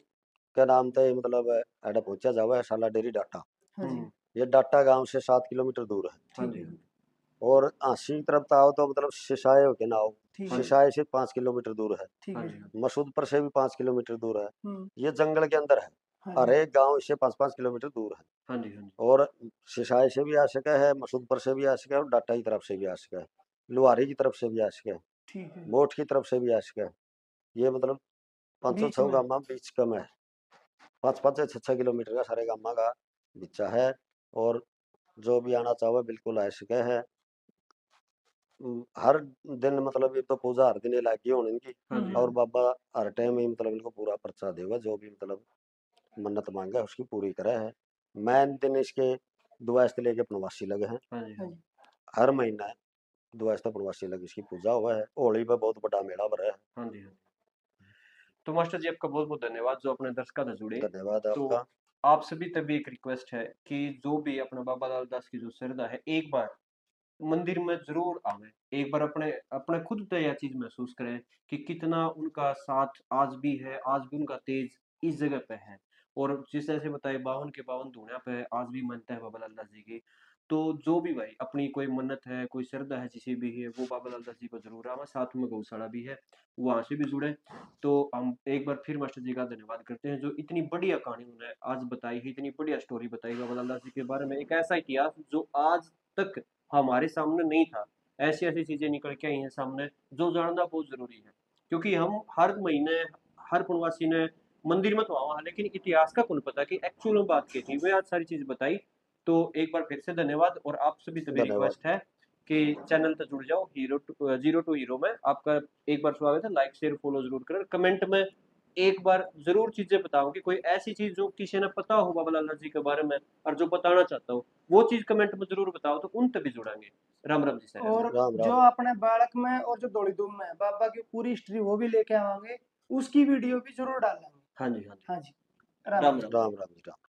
का नाम तो मतलब एडा पहुंचा जावा है साला डेयरी डाटा हाँ जी ये डाटा गांव से 7 किलोमीटर दूर है हाँ ठीक जी है और आसी की तरफ तो आओ तो मतलब सिसाए होके ना आओ ठीक है सिसाए से 5 किलोमीटर दूर है ठीक हाँ है जी मसूदपुर से भी 5 किलोमीटर दूर है हम्म ये जंगल के अंदर है हाँ हर जी एक गांव इससे 5-5 किलोमीटर दूर है हाँ जी हाँ जी और सिसाए से भी आ सका है मसूदपुर से भी आ सका है और डाटा की तरफ से भी आ सका है लुहारी की तरफ से भी आ सका है ठीक है मोठ की तरफ से भी आ सका है ये मतलब 500 बीच 6 में गामा बीच कम है 5-5 से 6 किलोमीटर का सारे गामा का बिच्चा है और जो भी आना चाहे बिल्कुल आ सके है हर दिन मतलब ये तो पूजा हर दिन लागी होने इनकी हाँ जी और बाबा हर टाइम ही मतलब इनको पूरा पर्चा देगा जो भी मतलब मन्नत मांगा उसकी पूरी करे है मैन दिन इसके दुआस्त लेके प्रवासी लगे हैं हाँ जी हाँ जी हर महीना दुआस्त प्रवासी लगे इसकी पूजा हुआ है होली पे बहुत बड़ा मेला भरा है हाँ जी हाँ जी तो मास्टर जी आपका बहुत बहुत धन्यवाद जो अपने दर्शकों से जुड़े धन्यवाद तो आपका आप सभी तभी एक रिक्वेस्ट है कि जो भी अपना बाबा लाल दास की जो श्रद्धा है एक बार मंदिर में जरूर आवे एक बार अपने अपने खुद पे यह चीज महसूस करें कि कितना उनका साथ आज भी है आज भी उनका तेज इस जगह पे है और जिस तरह से बताए 52 के 52 धूणा पे आज भी मनता है बाबा लाल दास जी की तो जो भी भाई अपनी कोई मन्नत है कोई श्रद्धा है जिसे भी है वो बाबा लाल दास जी को जरूर आवा साथ में गौशाला भी है वहां से भी जुड़े तो हम एक बार फिर मास्टर जी का धन्यवाद करते हैं जो इतनी बढ़िया कहानी उन्होंने आज बताई है इतनी बढ़िया स्टोरी बताई बाबा लाल दास जी के बारे में एक ऐसा इतिहास जो आज तक हमारे सामने नहीं था ऐसी ऐसी चीजें निकल के आई हैं सामने जो जानना बहुत जरूरी है क्योंकि हम हर महीने हर पुण्यवासी ने मंदिर में तो आवा लेकिन इतिहास का कौन पता कि एक्चुअल में बात की थी वे आज सारी चीज बताई तो एक बार फिर से धन्यवाद और आप सभी तभी धन्यवाद रिक्वेस्ट है कि चैनल तक जुड़ जाओ जीरो टू हीरो में आपका एक बार स्वागत है लाइक शेयर फॉलो जरूर करें कमेंट में एक बार जरूर चीजें बताओ कि कोई ऐसी चीज जो किसी ने पता हो बाबा लाला जी के बारे में और जो बताना चाहता हो वो चीज कमेंट में जरूर बताओ तो उन तभी जुड़ेंगे राम राम जी सर और राम जो राम अपने बालक में और जो दौड़ी धूम में बाबा की पूरी हिस्ट्री वो भी लेके आवांगे उसकी वीडियो भी जरूर डालेंगे हाँ जी हाँ जी हाँ जी राम राम राम राम राम राम जी राम